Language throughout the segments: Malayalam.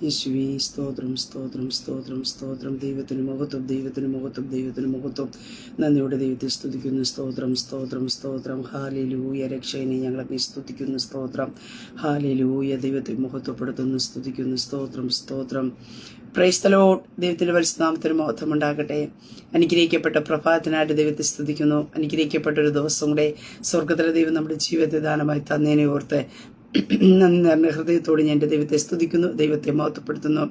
യേശുവേ സ്തോത്രം സ്തോത്രം സ്തോത്രം സ്തോത്രം. ദൈവത്തിന് മഹത്വം, ദൈവത്തിന് മഹത്വം, ദൈവത്തിന് മഹത്വം. നന്ദിയോടെ ദൈവത്തെ സ്തുതിക്കുന്നു. സ്തോത്രം സ്തോത്രം സ്തോത്രം. ഹല്ലേലൂയ. രക്ഷകനെ ഞങ്ങളെ സ്തുതിക്കുന്നു. സ്തോത്രം. ഹല്ലേലൂയ. ദൈവത്തെ മഹത്വപ്പെടുത്തുന്നു, സ്തുതിക്കുന്നു. സ്തോത്രം സ്തോത്രം. Praise the Lord. ദൈവത്തിന്റെ പരിശുദ്ധനാമത്തിന് മഹത്വം ഉണ്ടാകട്ടെ. അനുഗ്രഹിക്കപ്പെട്ട പ്രഭാതത്തിനായിട്ട് ദൈവത്തെ സ്തുതിക്കുന്നു. അനുഗ്രഹിക്കപ്പെട്ട ഒരു ദിവസം കൂടെ സ്വർഗത്തിലെ ദൈവം നമ്മുടെ ജീവിതത്തെ ദാനമായി തന്നതിനെ ഓർത്ത് നന്ദി നിറഞ്ഞ ഹൃദയത്തോട് ഞാൻ എൻ്റെ ദൈവത്തെ സ്തുതിക്കുന്നു, ദൈവത്തെ മഹത്വപ്പെടുത്തുന്നു.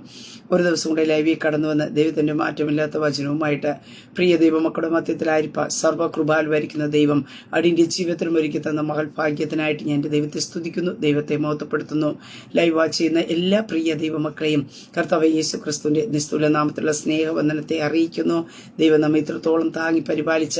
ഒരു ദിവസം കൂടെ ലൈവിൽ കടന്നു വന്ന് ദൈവത്തിൻ്റെ മാറ്റമില്ലാത്ത വചനവുമായിട്ട് പ്രിയ ദൈവമക്കളുടെ മധ്യത്തിലായിരിക്കാം സർവ്വകൃപാൽ വരിക്കുന്ന ദൈവം അടിൻ്റെ ജീവിതത്തിലും ഒരുക്കി തന്ന മകൾ ഭാഗ്യത്തിനായിട്ട് ഞാൻ എൻ്റെ ദൈവത്തെ സ്തുതിക്കുന്നു, ദൈവത്തെ മഹത്വപ്പെടുത്തുന്നു. ലൈവ് വാച്ച് ചെയ്യുന്ന എല്ലാ പ്രിയ ദൈവമക്കളെയും കർത്താവ് യേശു ക്രിസ്തുവിൻ്റെ നിസ്തുല നാമത്തിലുള്ള സ്നേഹവന്ദനത്തെ അറിയിക്കുന്നു. ദൈവം നമ്മെ ഇത്രത്തോളം താങ്ങി പരിപാലിച്ച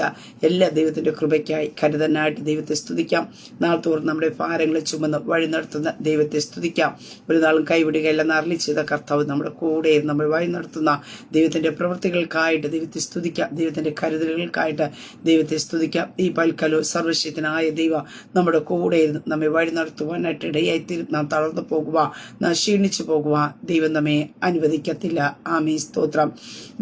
എല്ലാ ദൈവത്തിൻ്റെ കൃപയ്ക്കായി കരുതനായിട്ട് ദൈവത്തെ സ്തുതിക്കാം. നാൾ തോറും നമ്മുടെ ഭാരങ്ങളെ ചുമന്ന് വഴി നടത്തുന്ന ദൈവത്തെ സ്തുതിക്കാം. ഒരു നാളും കൈവിടുകയല്ലെന്ന് അരുളി ചെയ്ത കർത്താവ് നമ്മുടെ കൂടെ നമ്മൾ വഴി നടത്തുന്ന ദൈവത്തിന്റെ പ്രവൃത്തികൾക്കായിട്ട് ദൈവത്തെ സ്തുതിക്കാം. ദൈവത്തിന്റെ കരുതലുകൾക്കായിട്ട് ദൈവത്തെ സ്തുതിക്കാം. ഈ പൽക്കലോ സർവശക്തനായ ദൈവം നമ്മുടെ കൂടെ നമ്മെ വഴി നടത്തുവാനായിട്ട് ഇടയായിത്തീരും. നാം തളർന്നു പോകുക, നാം ക്ഷീണിച്ചു പോകുക ദൈവം നമ്മെ അനുവദിക്കത്തില്ല. ആമേ. സ്തോത്രം.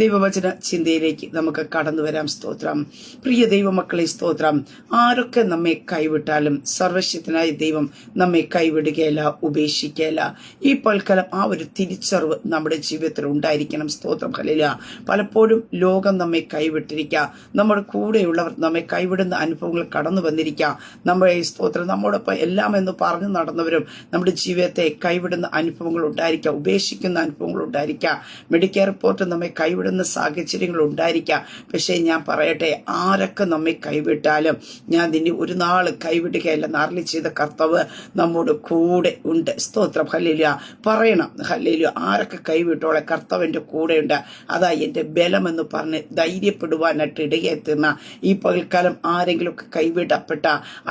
ദൈവവചന ചിന്തയിലേക്ക് നമുക്ക് കടന്നു വരാം. സ്തോത്രം. പ്രിയ ദൈവമക്കളെ സ്തോത്രം. ആരൊക്കെ നമ്മെ കൈവിട്ടാലും സർവശക്തനായ ദൈവം നമ്മെ കൈവിടുകയല്ല, ഉപേക്ഷിക്കുകയല്ല. ഈ പൽക്കാലം ആ ഒരു തിരിച്ചറിവ് നമ്മുടെ ജീവിതത്തിൽ ഉണ്ടായിരിക്കണം. സ്തോത്രം. ഹല്ലേലൂയ. പലപ്പോഴും ലോകം നമ്മെ കൈവിട്ടിരിക്കുക, നമ്മുടെ കൂടെയുള്ളവർ നമ്മെ കൈവിടുന്ന അനുഭവങ്ങൾ കടന്നു വന്നിരിക്കുക. നമ്മുടെ സ്തോത്രം നമ്മോടൊപ്പം എല്ലാം എന്ന് പറഞ്ഞു നടന്നവരും നമ്മുടെ ജീവിതത്തെ കൈവിടുന്ന അനുഭവങ്ങൾ ഉണ്ടായിരിക്കുക, ഉപേക്ഷിക്കുന്ന അനുഭവങ്ങൾ ഉണ്ടായിരിക്കുക. മെഡിക്കൽ റിപ്പോർട്ട് നമ്മെ കൈവിടുന്ന സാഹചര്യങ്ങൾ ഉണ്ടായിരിക്കുക. പക്ഷേ ഞാൻ പറയട്ടെ, ആരൊക്കെ നമ്മെ കൈവിട്ടാലും ഞാൻ നിന്നെ ഒരു നാൾ കൈവിടുകയല്ലെന്ന് അരുളി ചെയ്ത കർത്താവ് നമ്മോട് കൂടെ ഉണ്ട്. സ്തോത്രം. ഹല്ലേലൂയ. പറയണം ഹല്ലേലൂയ. ആരൊക്കെ കൈവിട്ടോളെ കർത്താവിന്റെ കൂടെയുണ്ട്, അതാ എന്റെ ബലമെന്ന് പറഞ്ഞ് ധൈര്യപ്പെടുവാനായിട്ട് ഇടയായിത്തീർന്ന ഈ പകൽക്കാലം ആരെങ്കിലുമൊക്കെ കൈവിടപ്പെട്ട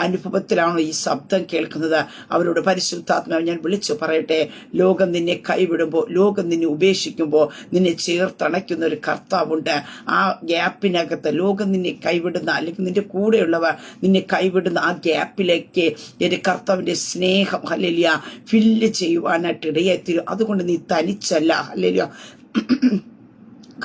അനുഭവത്തിലാണോ ഈ ശബ്ദം കേൾക്കുന്നത്, അവരോട് പരിശുദ്ധാത്മാവ് ഞാൻ വിളിച്ചു പറയട്ടെ, ലോകം നിന്നെ കൈവിടുമ്പോൾ, ലോകം നിന്നെ ഉപേക്ഷിക്കുമ്പോൾ നിന്നെ ചേർത്തണയ്ക്കുന്ന ഒരു കർത്താവുണ്ട്. ആ ഗ്യാപ്പിനകത്ത് ലോകം നിന്നെ കൈവിടുന്ന അല്ലെങ്കിൽ നിന്റെ കൂടെയുള്ളവർ നിന്നെ കൈവിടുന്ന ആ ഗ്യാപ്പിലേക്ക് എന്റെ കർത്താവിന്റെ സ്നേഹം ഹല്ലേലൂയ ഫില്ല് ചെയ്യുവാനായിട്ട് ഇടയായിത്തീരും. അതുകൊണ്ട് നീ തനിച്ചല്ല. ഹല്ലേലൂയ.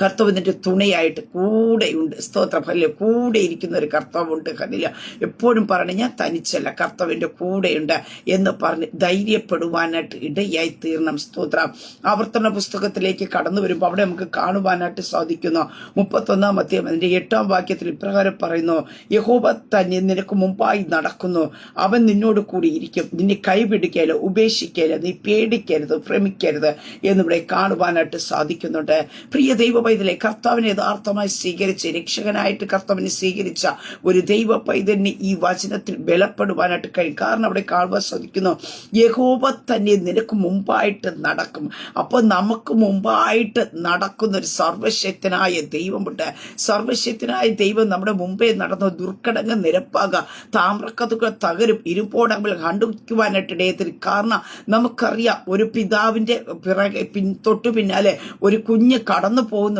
കർത്താവ് നിന്റെ തുണയായിട്ട് കൂടെയുണ്ട്. സ്തോത്രം. ഹല്ലേലൂയ. കൂടെ ഇരിക്കുന്ന ഒരു കർത്താവുണ്ട്. ഹല്ലേലൂയ. എപ്പോഴും പറയണേ, ഞാൻ തനിച്ചല്ല, കർത്താവിന്റെ കൂടെയുണ്ട് എന്ന് പറഞ്ഞ് ധൈര്യപ്പെടുവാനായിട്ട് ഇടയായി തീർണം. സ്തോത്രം. ആവർത്തന പുസ്തകത്തിലേക്ക് കടന്നു വരുമ്പോൾ അവിടെ നമുക്ക് കാണുവാനായിട്ട് സാധിക്കുന്നു. 31-ാം അധ്യായം അതിന്റെ 8-ാം വാക്യത്തിൽ ഇപ്രകാരം പറയുന്നു, യഹോവ തന്നെ നിനക്ക് മുമ്പായി നടക്കുന്നു, അവൻ നിന്നോട് കൂടി ഇരിക്കും, നിന്നെ കൈപിടിക്കരുത്, ഉപേക്ഷിക്കരുത്, നീ പേടിക്കരുത്, ഭ്രമിക്കരുത് എന്നിവിടെ കാണുവാനായിട്ട് സാധിക്കുന്നുണ്ട്. പ്രിയ ദൈവ പൈതലെ, കർത്താവിനെ യഥാർത്ഥമായി സ്വീകരിച്ച് രക്ഷകനായിട്ട് കർത്താവിനെ സ്വീകരിച്ച ഒരു ദൈവ പൈതലിന് ഈ വചനത്തിൽ ബലപ്പെടുവാനായിട്ട് കഴിയും. കാരണം അവിടെ കാണുവാൻ സാധിക്കുന്നു, യഹോവ തന്നെ നിനക്ക് മുമ്പായിട്ട് നടക്കും. അപ്പൊ നമുക്ക് മുമ്പായിട്ട് നടക്കുന്ന ഒരു സർവശക്തനായ ദൈവമുണ്ട്. സർവശക്തനായ ദൈവം നമ്മുടെ മുമ്പേ നടന്ന ദുർഘടങ്ങൾ നിരപ്പാകുക, താമ്രക്കഥകൾ തകരും, ഇരുപോടങ്ങൾ കണ്ടുവയ്ക്കുവാനായിട്ട് ഇടയത്തിൽ. കാരണം നമുക്കറിയാം, ഒരു പിതാവിന്റെ പിറകെ തൊട്ടു പിന്നാലെ ഒരു കുഞ്ഞ് കടന്നു പോകുന്നുണ്ടെങ്കിൽ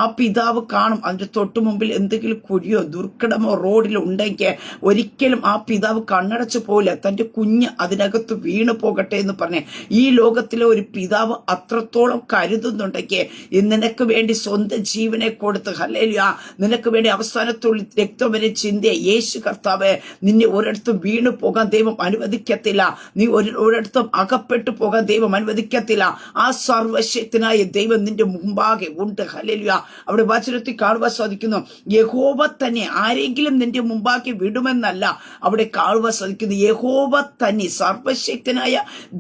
ആ പിതാവ് കാണും, അതിന്റെ തൊട്ടു മുമ്പിൽ എന്തെങ്കിലും കുഴിയോ ദുർഘടമോ റോഡിൽ ഉണ്ടെങ്കിൽ ഒരിക്കലും ആ പിതാവ് കണ്ണടച്ചു പോകില്ല, തന്റെ കുഞ്ഞ് അതിനകത്ത് വീണു പോകട്ടെ എന്ന് പറഞ്ഞ്. ഈ ലോകത്തിലെ ഒരു പിതാവ് അത്രത്തോളം കരുതുന്നുണ്ടെങ്കിൽ നിനക്ക് വേണ്ടി സ്വന്തം ജീവനെ കൊടുത്ത് ഹല്ലേലൂയ നിനക്ക് വേണ്ടി അവസാനത്തുള്ളിൽ രക്തം വരെ ചിന്തിയ യേശു കർത്താവ് നിന്നെ ഒരിടത്തും വീണു പോകാൻ ദൈവം അനുവദിക്കത്തില്ല. നീ ഒരിടത്തും അകപ്പെട്ടു പോകാൻ ദൈവം അനുവദിക്കത്തില്ല. ആ സർവശക്തനായ ദൈവം നിന്റെ മുമ്പാകെ ഉണ്ട്. ഹല്ലേലൂയ. അവിടെ വചനത്തിൽ കാണുവാൻ സാധിക്കുന്നു, യഹോവ തന്നെ. ആരെങ്കിലും നിന്റെ മുമ്പാകെ വിടുമെന്നല്ല അവിടെ കാണുവാൻ സാധിക്കുന്നു. യഹോവ തന്നെ, സർവശക്തനായ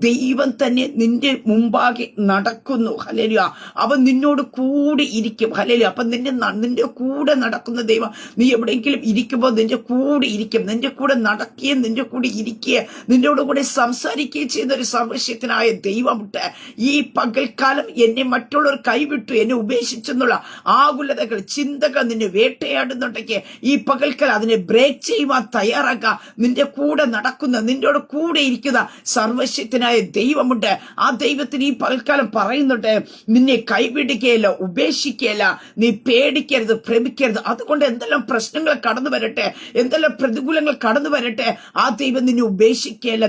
ദൈവം തന്നെ നിന്റെ മുമ്പാകെ നടക്കുന്നു. ഹല്ലേലൂയ. അവൻ നിന്നോട് കൂടെ ഇരിക്കും. ഹല്ലേലൂയ. അപ്പൊ നിന്റെ കൂടെ നടക്കുന്ന ദൈവം, നീ എവിടെയെങ്കിലും ഇരിക്കുമ്പോൾ നിന്റെ കൂടെ ഇരിക്കും, നിന്റെ കൂടെ നടക്കുകയും നിന്റെ കൂടെ ഇരിക്കുകയും നിന്നോട് കൂടെ സംസാരിക്കുകയും ചെയ്യുന്ന ഒരു സർവശക്തനായ ദൈവമുണ്ട്. ഈ പകൽക്കാലം എന്നെ മറ്റുള്ളവർ കൈവിട്ടു, എന്നെ ഉപേക്ഷിച്ചു, ഉപേക്ഷിച്ചെന്നുള്ള ആകുലതകൾ, ചിന്തകൾ നിന്നെ വേട്ടയാടുന്നുണ്ടെങ്കിൽ ഈ പകൽക്കൽ അതിനെ ബ്രേക്ക് ചെയ്യുവാൻ തയ്യാറാക്കുക. നിന്റെ കൂടെ നടക്കുന്ന, നിന്നോട് കൂടെ ഇരിക്കുന്ന സർവശക്തനായ ദൈവമുണ്ട്. ആ ദൈവത്തിന് ഈ പകൽക്കാലം പറയുന്നുണ്ട്, നിന്നെ കൈവിടുകയില്ല, ഉപേക്ഷിക്കുകയില്ല, നീ പേടിക്കരുത്, ഭ്രമിക്കരുത്. അതുകൊണ്ട് എന്തെല്ലാം പ്രശ്നങ്ങൾ കടന്നു വരട്ടെ, എന്തെല്ലാം പ്രതികൂലങ്ങൾ കടന്നു വരട്ടെ, ആ ദൈവം നിന്നെ ഉപേക്ഷിക്കുകയില്ല.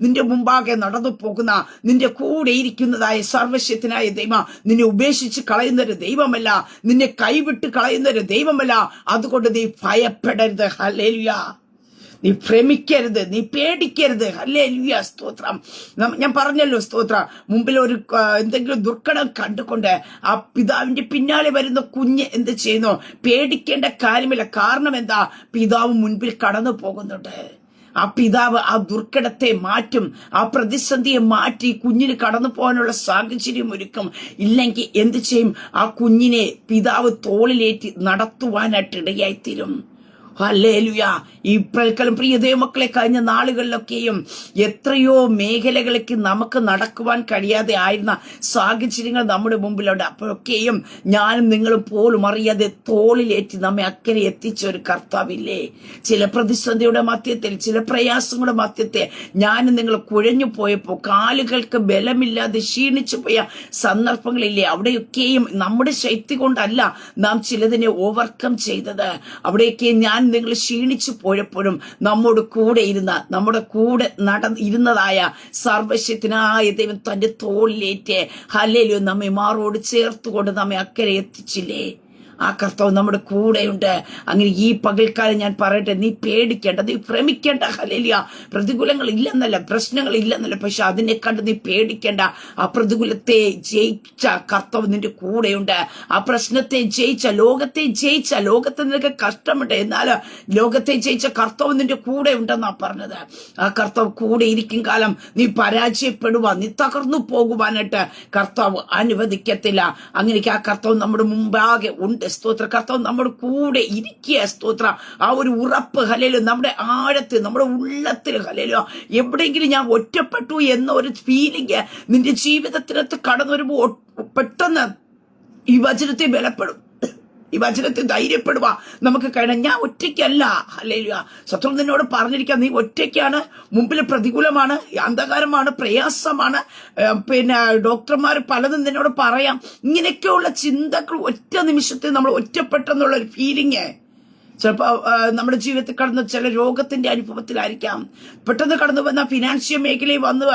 നിന്റെ മുമ്പാകെ നടന്നു പോകുന്ന, നിന്റെ കൂടെ ഇരിക്കുന്നതായ സർവശക്തനായ ദൈവം നിന്നെ ഉപേക്ഷിച്ച് കളയുന്നൊരു ദൈവമല്ല, നിന്നെ കൈവിട്ട് കളയുന്നൊരു ദൈവമല്ല. അതുകൊണ്ട് നീ ഭയപ്പെടരുത്. ഹല്ലേലൂയ. നീ ഭ്രമിക്കരുത്, നീ പേടിക്കരുത്. ഹല്ലേലൂയ, സ്തോത്രം. ഞാൻ പറഞ്ഞല്ലോ, സ്തോത്രം. മുമ്പിൽ ഒരു എന്തെങ്കിലും ദുർഘടം കണ്ടുകൊണ്ട് ആ പിതാവിന്റെ പിന്നാലെ വരുന്ന കുഞ്ഞ് എന്ത് ചെയ്യുന്നു? പേടിക്കേണ്ട കാര്യമില്ല. കാരണം എന്താ? പിതാവ് മുൻപിൽ കടന്നു പോകുന്നുണ്ട്. ആ പിതാവ് ആ ദുർഘടത്തെ മാറ്റും, ആ പ്രതിസന്ധിയെ മാറ്റി കുഞ്ഞിന് കടന്നു പോകാനുള്ള സാഹചര്യം ഒരുക്കും. ഇല്ലെങ്കിൽ എന്ത് ചെയ്യും? ആ കുഞ്ഞിനെ പിതാവ് തോളിലേറ്റി നടത്തുവാനായിട്ട് ഇടയായിത്തീരും. ഹല്ലേലൂയ. ഈ പ്രൽക്കലം പ്രിയ ദൈവമക്കളെ, കഴിഞ്ഞ നാളുകളിലൊക്കെയും എത്രയോ മേഖലകളിലേക്ക് നമുക്ക് നടക്കുവാൻ കഴിയാതെ ആയിരുന്ന സാഹചര്യങ്ങൾ നമ്മുടെ മുമ്പിലുണ്ട്. അപ്പോഴൊക്കെയും ഞാനും നിങ്ങളും പോലും അറിയാതെ തോളിലേറ്റി നമ്മെ അക്കരെ എത്തിച്ച ഒരു കർത്താവില്ലേ? ചില പ്രതിസന്ധിയുടെ മധ്യത്തിൽ, ചില പ്രയാസങ്ങളുടെ മധ്യത്തെ ഞാനും നിങ്ങൾ കുഴഞ്ഞു പോയപ്പോൾ, കാലുകൾക്ക് ബലമില്ലാതെ ക്ഷീണിച്ചു പോയ സന്ദർഭങ്ങളില്ലേ? അവിടെയൊക്കെയും നമ്മുടെ ശക്തി കൊണ്ടല്ല നാം ചിലതിനെ ഓവർകം ചെയ്തത്. അവിടെയൊക്കെ ഞാൻ നിങ്ങൾ ക്ഷീണിച്ചു പോയപ്പോഴും നമ്മോട് കൂടെ ഇരുന്ന, നമ്മുടെ കൂടെ ഇരുന്നതായ സർവശക്തനായ ദൈവം തന്റെ തോളിലേറ്റ് ഹല്ലേലൂയ നമ്മെ മാറോട് ചേർത്തുകൊണ്ട് നമ്മെ അക്കരെ എത്തിച്ചില്ലേ? ആ കർത്താവ് നമ്മുടെ കൂടെയുണ്ട്. അങ്ങനെ ഈ പകൽക്കാലം ഞാൻ പറയട്ടെ, നീ പേടിക്കേണ്ട, നീ ഭ്രമിക്കേണ്ട. ഹല്ലേലൂയ. പ്രതികൂലങ്ങൾ ഇല്ലെന്നല്ല, പ്രശ്നങ്ങൾ ഇല്ലെന്നല്ല, പക്ഷെ അതിനെ കണ്ട് നീ പേടിക്കേണ്ട. ആ പ്രതികൂലത്തെ ജയിച്ച കർത്താവ് നിന്റെ കൂടെയുണ്ട്. ആ പ്രശ്നത്തെ ജയിച്ച, ലോകത്തെ ജയിച്ച, ലോകത്തെ നിനക്ക് കഷ്ടമുണ്ട്, എന്നാൽ ലോകത്തെ ജയിച്ച കർത്താവ് നിന്റെ കൂടെ ഉണ്ടെന്നാ പറഞ്ഞത്. ആ കർത്താവ് കൂടെ ഇരിക്കും കാലം നീ പരാജയപ്പെടുവാൻ, നീ തകർന്നു പോകുവാനായിട്ട് കർത്താവ് അനുവദിക്കത്തില്ല. അങ്ങനെ ആ കർത്താവ് നമ്മുടെ മുമ്പാകെ ഉണ്ട്. സ്തോത്ര. കർത്താവ് നമ്മുടെ കൂടെ ഇരിക്കുക. സ്തോത്ര. ആ ഒരു ഉറപ്പ് ഹല്ലേലൂയ നമ്മുടെ ആഴത്തിൽ, നമ്മുടെ ഉള്ളത്തിൽ ഹല്ലേലൂയ. എവിടെയെങ്കിലും ഞാൻ ഒറ്റപ്പെട്ടു എന്ന ഒരു ഫീലിംഗ് നിന്റെ ജീവിതത്തിനകത്ത് കടന്നു വരുമ്പോൾ പെട്ടെന്ന് ഈ വചനത്തെ ബലപ്പെടും, ഈ വചനത്തെ ധൈര്യപ്പെടുക നമുക്ക് കഴിയണം. ഞാൻ ഒറ്റയ്ക്കല്ല. ഹല്ലേലൂയ. ശത്രു നിന്നോട് പറഞ്ഞിരിക്കാം, നീ ഒറ്റയ്ക്കാണ്, മുമ്പിൽ പ്രതികൂലമാണ്, അന്ധകാരമാണ്, പ്രയാസമാണ്, പിന്നെ ഡോക്ടർമാർ പലതും നിന്നോട് പറയാം. ഇങ്ങനെയൊക്കെയുള്ള ചിന്തകൾ ഒറ്റ നിമിഷത്തിൽ നമ്മൾ ഒറ്റപ്പെട്ടെന്നുള്ള ഒരു ഫീലിംഗ് ചിലപ്പോൾ നമ്മുടെ ജീവിതത്തിൽ കടന്ന ചില രോഗത്തിന്റെ അനുഭവത്തിലായിരിക്കാം, പെട്ടെന്ന് കടന്നു വന്ന ഫിനാൻഷ്യൽ മേഖലയിൽ വന്ന്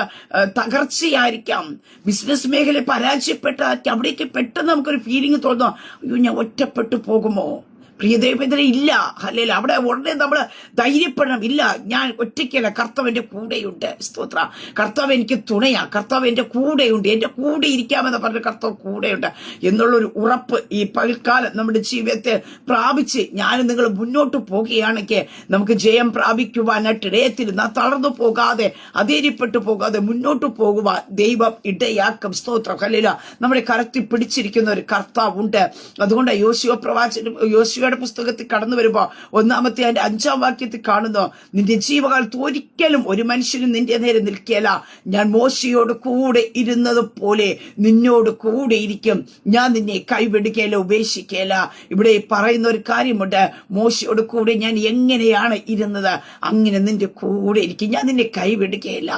തകർച്ചയായിരിക്കാം, ബിസിനസ് മേഖലയിൽ പരാജയപ്പെട്ടായിരിക്കാം. അവിടേക്ക് പെട്ടെന്ന് നമുക്കൊരു ഫീലിംഗ് തോന്നുന്നു, അയ്യോ ഞാൻ ഒറ്റപ്പെട്ടു പോകുമോ? പ്രിയ ദൈവത്തിനെ ഇല്ല. ഹല്ലേലൂയ. അവിടെ ഉടനെ നമ്മൾ ധൈര്യപ്പെടണം. ഇല്ല, ഞാൻ ഒറ്റയ്ക്കല്ല, കർത്താവ് എന്റെ കൂടെയുണ്ട്. സ്തോത്ര. കർത്താവ് എനിക്ക് തുണയാ, കർത്താവ് എന്റെ കൂടെയുണ്ട്, എന്റെ കൂടെ ഇരിക്കാമെന്ന് പറഞ്ഞ കർത്താവ് കൂടെയുണ്ട് എന്നുള്ളൊരു ഉറപ്പ് ഈ പകൽക്കാലം നമ്മുടെ ജീവിതത്തെ പ്രാപിച്ച് ഞാനും നിങ്ങൾ മുന്നോട്ട് പോകുകയാണെങ്കിൽ നമുക്ക് ജയം പ്രാപിക്കുവാനായിട്ട് ഇടയത്തിൽ നാം തളർന്നു പോകാതെ, അധൈര്യപ്പെട്ടു പോകാതെ മുന്നോട്ട് പോകുവാൻ ദൈവം ഇടയാക്കും. സ്തോത്രം. ഹല്ലേലൂയ. നമ്മുടെ കരത്തിൽ പിടിച്ചിരിക്കുന്ന ഒരു കർത്താവുണ്ട്. അതുകൊണ്ട് യോശുവയുടെ പുസ്തകത്തിൽ കടന്നു വരുമ്പോ 1-ാമത്തെ അതിന്റെ 5-ാം വാക്യത്തിൽ കാണുന്നു, നിന്റെ ജീവകാലത്ത് ഒരിക്കലും ഒരു മനുഷ്യനും നിന്റെ നേരെ നിൽക്കുകയില്ല. ഞാൻ മോശയോട് കൂടെ ഇരുന്നത് പോലെ നിന്നോട് കൂടെ ഇരിക്കും. ഞാൻ നിന്നെ കൈവിടുകയില്ല, ഉപേക്ഷിക്കുകയില്ല. ഇവിടെ പറയുന്ന ഒരു കാര്യമുണ്ട്, മോശയോട് കൂടെ ഞാൻ എങ്ങനെയാണ് ഇരുന്നത് അങ്ങനെ നിന്റെ കൂടെ ഇരിക്കും, ഞാൻ നിന്നെ കൈവിടുകയില്ല.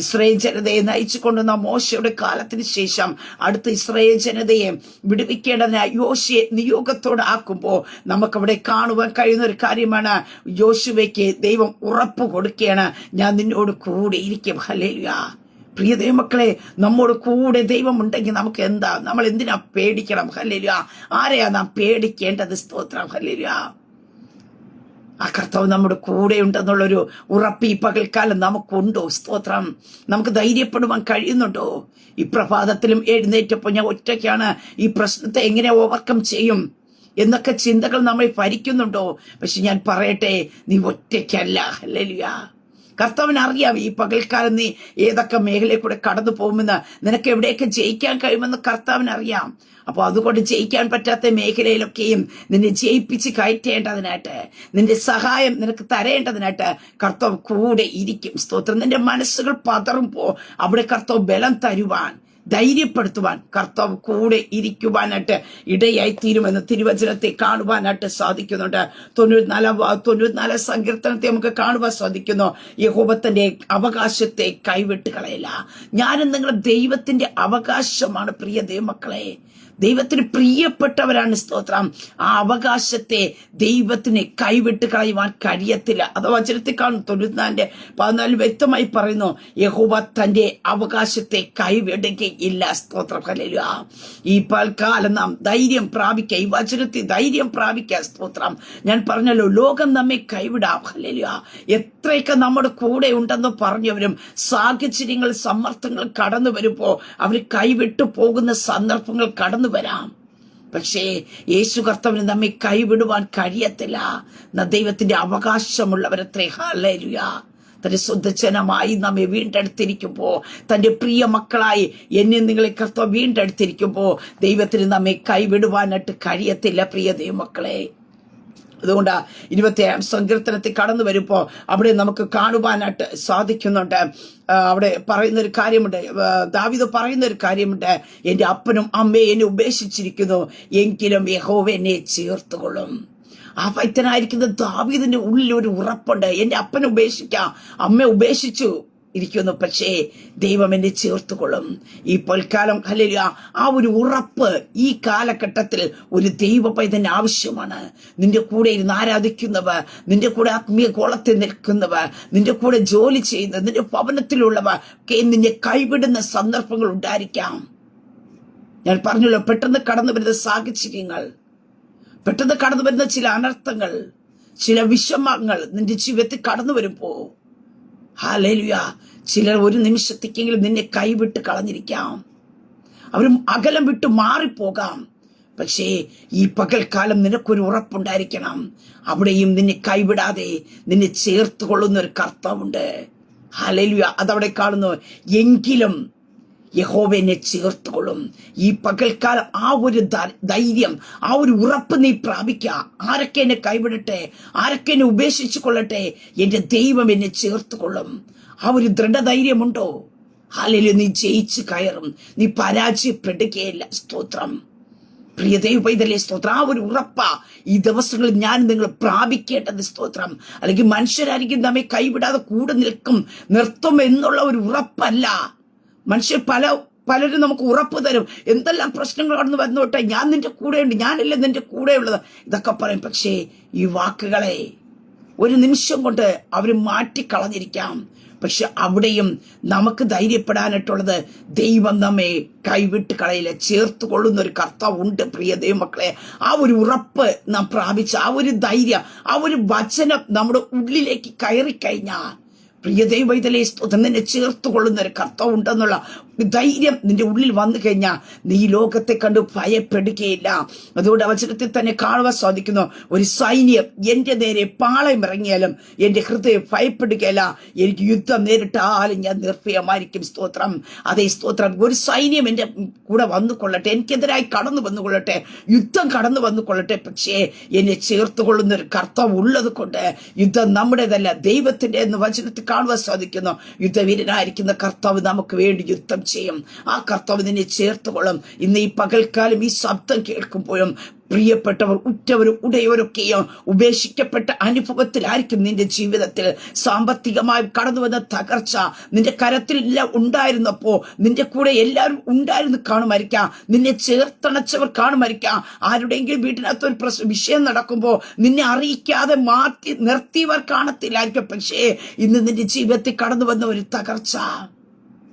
ഇസ്രായേൽ ജനതയെ നയിച്ചു കൊണ്ടുവന്ന മോശയുടെ കാലത്തിന് ശേഷം അടുത്ത ഇസ്രായേൽ ജനതയെ വിടുവിക്കേണ്ടതിനായി യോശുവയെ നിയോഗത്തോടെ ആക്കുമ്പോ നമുക്കവിടെ കാണുവാൻ കഴിയുന്ന ഒരു കാര്യമാണ്, യോശുവയ്ക്ക് ദൈവം ഉറപ്പ് കൊടുക്കുകയാണ്, ഞാൻ നിന്നോട് കൂടെ ഇരിക്കും. ഹല്ലേലൂയ. പ്രിയ ദൈവമക്കളെ, നമ്മോട് കൂടെ ദൈവം ഉണ്ടെങ്കിൽ നമുക്ക് എന്താ, നമ്മൾ എന്തിനാ പേടിക്കണം? ഹല്ലേലൂയ. ആരെയാ നാം പേടിക്കേണ്ടത്? സ്തോത്രം. ഹല്ലേലൂയ. ആ കർത്താവ് നമ്മുടെ കൂടെ ഉണ്ടെന്നുള്ളൊരു ഉറപ്പ് ഈ പകൽക്കാലം നമുക്കുണ്ടോ? സ്തോത്രം. നമുക്ക് ധൈര്യപ്പെടുവാൻ കഴിയുന്നുണ്ടോ? ഈ പ്രഭാതത്തിലും എഴുന്നേറ്റപ്പോൾ ഞാൻ ഒറ്റയ്ക്കാണ്, ഈ പ്രശ്നത്തെ എങ്ങനെ ഓവർകം ചെയ്യും എന്നൊക്കെ ചിന്തകൾ നമ്മൾ ഭരിക്കുന്നുണ്ടോ? പക്ഷെ ഞാൻ പറയട്ടെ, നീ ഒറ്റയ്ക്കല്ല. ഹല്ലേലൂയ. കർത്താവിന് അറിയാം ഈ പകൽക്കാലം നീ ഏതൊക്കെ മേഖലയിൽ കൂടെ കടന്നു പോകുമെന്ന്, നിനക്ക് എവിടെയൊക്കെ ജയിക്കാൻ കഴിയുമെന്ന് കർത്താവിന് അറിയാം. അപ്പോൾ അതുകൊണ്ട് ജയിക്കാൻ പറ്റാത്ത മേഖലയിലൊക്കെയും നിന്നെ ജയിപ്പിച്ച് കയറ്റേണ്ടതിനായിട്ട്, നിന്റെ സഹായം നിനക്ക് തരേണ്ടതിനായിട്ട് കർത്താവ് കൂടെ ഇരിക്കും. സ്തോത്രം. നിന്റെ മനസ്സുകൾ പതറുമ്പോ അവിടെ കർത്താവ് ബലം തരുവാൻ, ധൈര്യപ്പെടുത്തുവാൻ കർത്താവ് കൂടെ ഇരിക്കുവാനായിട്ട് ഇടയായി തീരുമെന്ന് തിരുവചനത്തെ കാണുവാനായിട്ട് സാധിക്കുന്നുണ്ട്. 94 സങ്കീർത്തനത്തെ നമുക്ക് കാണുവാൻ സാധിക്കുന്നു. യഹോവ തന്റെ അവകാശത്തെ കൈവിട്ട് കളയില്ല. ഞാനും നിങ്ങൾ ദൈവത്തിന്റെ അവകാശമാണ് പ്രിയ ദൈവമക്കളെ. ദൈവത്തിന് പ്രിയപ്പെട്ടവരാണ്. സ്തോത്രം. ആ അവകാശത്തെ ദൈവത്തിന് കൈവിട്ട് കളയുവാൻ കഴിയത്തില്ല. അത് വചനത്തിൽ കാണും. 94 വ്യക്തമായി പറയുന്നു, യഹോവ തന്റെ അവകാശത്തെ കൈവിടുകയില്ല. സ്തോത്രം. ഹല്ലേലൂയ. ഈ പൽക്കാലം നാം ധൈര്യം പ്രാപിക്കുക, ഈ വചനത്തിൽ ധൈര്യം പ്രാപിക്കുക. സ്തോത്രം. ഞാൻ പറഞ്ഞല്ലോ, ലോകം നമ്മെ കൈവിടാം. ഹല്ലേലൂയ. എത്രയൊക്കെ നമ്മുടെ കൂടെ ഉണ്ടെന്ന് പറഞ്ഞവരും സാഹചര്യങ്ങൾ സമ്മർദ്ദങ്ങൾ കടന്നു വരുമ്പോ അവർ കൈവിട്ടു പോകുന്ന സന്ദർഭങ്ങൾ കടന്നു വരാം. പക്ഷേ യേശു കർത്താവിന് നമ്മെ കൈവിടുവാൻ കഴിയത്തില്ല. ദൈവത്തിന്റെ അവകാശമുള്ളവരത്രേ. ഹല്ലേലൂയ. തന്റെ സ്വന്തജനമായി നമ്മെ വീണ്ടെടുത്തിരിക്കുമ്പോ, തന്റെ പ്രിയ മക്കളായി എന്നെ നിങ്ങളെ കർത്താവ് വീണ്ടെടുത്തിരിക്കുമ്പോ ദൈവത്തിന് നമ്മെ കൈവിടുവാനായിട്ട് കഴിയത്തില്ല പ്രിയ ദൈവമക്കളെ. അതുകൊണ്ട് 27 സങ്കീർത്തനത്തിൽ കടന്നു വരുമ്പോ അവിടെ നമുക്ക് കാണുവാനായിട്ട് സാധിക്കുന്നുണ്ട്. അവിടെ പറയുന്നൊരു കാര്യമുണ്ട്, ദാവീദ് പറയുന്നൊരു കാര്യമുണ്ട്, എന്റെ അപ്പനും അമ്മയെ എന്നെ ഉപേക്ഷിച്ചിരിക്കുന്നു, എങ്കിലും യഹോവ എന്നെ ചേർത്തുകൊള്ളും. ആ ഭക്തനായിരിക്കുന്ന ദാവീദിന്റെ ഉള്ളിൽ ഒരു ഉറപ്പുണ്ട്. എന്റെ അപ്പനെ ഉപേക്ഷിക്കാം, അമ്മ ഉപേക്ഷിച്ചു ഇരിക്കുന്നു, പക്ഷേ ദൈവം എന്നെ ചേർത്തുകൊള്ളും. ഈ പൊൽക്കാലം ഹല്ലേലൂയ. ആ ഒരു ഉറപ്പ് ഈ കാലഘട്ടത്തിൽ ഒരു ദൈവ പൈതന് ആവശ്യമാണ്. നിന്റെ കൂടെ ഇരുന്ന് ആരാധിക്കുന്നവർ, നിന്റെ കൂടെ ആത്മീയ കോളത്തിൽ നിൽക്കുന്നവർ, നിന്റെ കൂടെ ജോലി ചെയ്യുന്ന നിന്റെ ഭവനത്തിലുള്ളവർ നിന്നെ കൈവിടുന്ന സന്ദർഭങ്ങൾ ഉണ്ടായിരിക്കാം. ഞാൻ പറഞ്ഞല്ലോ, പെട്ടെന്ന് കടന്നു വരുന്ന സാഹചര്യങ്ങൾ, പെട്ടെന്ന് കടന്നു വരുന്ന ചില അനർത്ഥങ്ങൾ, ചില വിഷമങ്ങൾ നിന്റെ ജീവിതത്തിൽ കടന്നു വരുമ്പോ ഹല്ലേലൂയ, ചിലർ ഒരു നിമിഷത്തേക്കെങ്കിലും നിന്നെ കൈവിട്ട് കളഞ്ഞിരിക്കാം, അവരും അകലം വിട്ട് മാറിപ്പോകാം. പക്ഷേ ഈ പകൽക്കാലം നിനക്കൊരു ഉറപ്പുണ്ടായിരിക്കണം, അവിടെയും നിന്നെ കൈവിടാതെ നിന്നെ ചേർത്ത് കൊള്ളുന്ന ഒരു കർത്താവുണ്ട്. ഹല്ലേലൂയ. അതവിടെ കാണുന്നു, എങ്കിലും യഹോവ എന്നെ ചേർത്തുകൊള്ളും. ഈ പകൽക്കാലം ആ ഒരു ധൈര്യം, ആ ഒരു ഉറപ്പ് നീ പ്രാപിക്കുക. ആരൊക്കെ എന്നെ കൈവിടട്ടെ, ആരൊക്കെ എന്നെ ഉപേക്ഷിച്ചു കൊള്ളട്ടെ, എന്റെ ദൈവം എന്നെ ചേർത്തുകൊള്ളും. ആ ഒരു ദൃഢധൈര്യമുണ്ടോ? ഹല്ലേലൂയ. നീ ജയിച്ചു കയറും, നീ പരാജയപ്പെടുകയില്ല. സ്തോത്രം. പ്രിയ ദൈവ പൈതലേ, സ്തോത്രം. ആ ഒരു ഉറപ്പാ ഈ ദിവസങ്ങളിൽ ഞാൻ നിങ്ങൾ പ്രാപിക്കേണ്ടത്. സ്തോത്രം. അല്ലെങ്കിൽ മനുഷ്യരായിരിക്കും നമ്മെ കൈവിടാതെ കൂടെ നിർത്തും എന്നുള്ള ഒരു ഉറപ്പല്ല. മനുഷ്യർ പലരും നമുക്ക് ഉറപ്പ് തരും, എന്തെല്ലാം പ്രശ്നങ്ങൾ കടന്നു വന്നോട്ടെ, ഞാൻ നിന്റെ കൂടെയുണ്ട്, ഞാനല്ലേ നിന്റെ കൂടെയുള്ളത്, ഇതൊക്കെ പറയും. പക്ഷേ ഈ വാക്കുകളെ ഒരു നിമിഷം കൊണ്ട് അവർ മാറ്റിക്കളഞ്ഞിരിക്കാം. പക്ഷെ അവിടെയും നമുക്ക് ധൈര്യപ്പെടാനായിട്ടുള്ളത്, ദൈവം നമ്മെ കൈവിട്ട് കളയില്ല, ചേർത്ത് കൊള്ളുന്ന ഒരു കർത്താവ് ഉണ്ട്. പ്രിയ ദൈവമക്കളെ, ആ ഒരു ഉറപ്പ് നാം പ്രാപിച്ച ആ ഒരു ധൈര്യം, ആ ഒരു വചനം നമ്മുടെ ഉള്ളിലേക്ക് കയറിക്കഴിഞ്ഞാൽ, പ്രിയ ദൈവത്തിലെ നിന്നെ ചേർത്ത് കൊള്ളുന്ന ഒരു കർത്താവ് ഉണ്ടെന്നുള്ള ധൈര്യം നിന്റെ ഉള്ളിൽ വന്നു കഴിഞ്ഞാൽ നീ ലോകത്തെ കണ്ട് ഭയപ്പെടുകയില്ല. അതുകൊണ്ട് വചനത്തിൽ തന്നെ കാണുവാൻ സാധിക്കുന്നു, ഒരു സൈന്യം എന്റെ നേരെ പാളയം ഇറങ്ങിയാലും എന്റെ ഹൃദയം ഭയപ്പെടുകയില്ല, എനിക്ക് യുദ്ധം നേരിട്ടാലും ഞാൻ നിർഭയമായിരിക്കും. സ്തോത്രം. അതേ സ്തോത്രം. ഒരു സൈന്യം എന്റെ കൂടെ വന്നു കൊള്ളട്ടെ, എനിക്കെതിരായി കടന്നു വന്നുകൊള്ളട്ടെ, യുദ്ധം കടന്നു വന്നുകൊള്ളട്ടെ, പക്ഷേ എന്നെ ചേർത്ത് കൊള്ളുന്ന ഒരു കർത്താവ് ഉള്ളത് കൊണ്ട് യുദ്ധം നമ്മുടേതല്ല, ദൈവത്തിന്റെ എന്ന് വചനത്തിൽ കാണുവാൻ സാധിക്കുന്നു. യുദ്ധവീരനായിരിക്കുന്ന കർത്താവ് നമുക്ക് വേണ്ടി യുദ്ധം ചെയ്യും. ആ കർത്താവ് നിന്നെ ചേർത്തുകൊള്ളും. ഇന്ന് ഈ പകൽക്കാലം ഈ ശബ്ദം കേൾക്കുമ്പോഴും പ്രിയപ്പെട്ടവർ, ഉറ്റവരും ഉടയവരൊക്കെയും ഉപേക്ഷിക്കപ്പെട്ട അനുഭവത്തിലായിരിക്കും നിന്റെ ജീവിതത്തിൽ. സാമ്പത്തികമായി കടന്നു വന്ന തകർച്ച നിന്റെ കരത്തിൽ ഉണ്ടായിരുന്നപ്പോ നിന്റെ കൂടെ എല്ലാവരും ഉണ്ടായിരുന്നു കാണുമായിരിക്കാം, നിന്നെ ചേർത്തണച്ചവർ കാണുമായിരിക്കാം. ആരുടെയെങ്കിലും വീട്ടിനകത്ത് ഒരു വിഷയം നടക്കുമ്പോൾ നിന്നെ അറിയിക്കാതെ മാറ്റി നിർത്തിയവർ കാണത്തില്ലായിരിക്കും. പക്ഷേ ഇന്ന് നിന്റെ ജീവിതത്തിൽ കടന്നു വന്ന ഒരു തകർച്ച,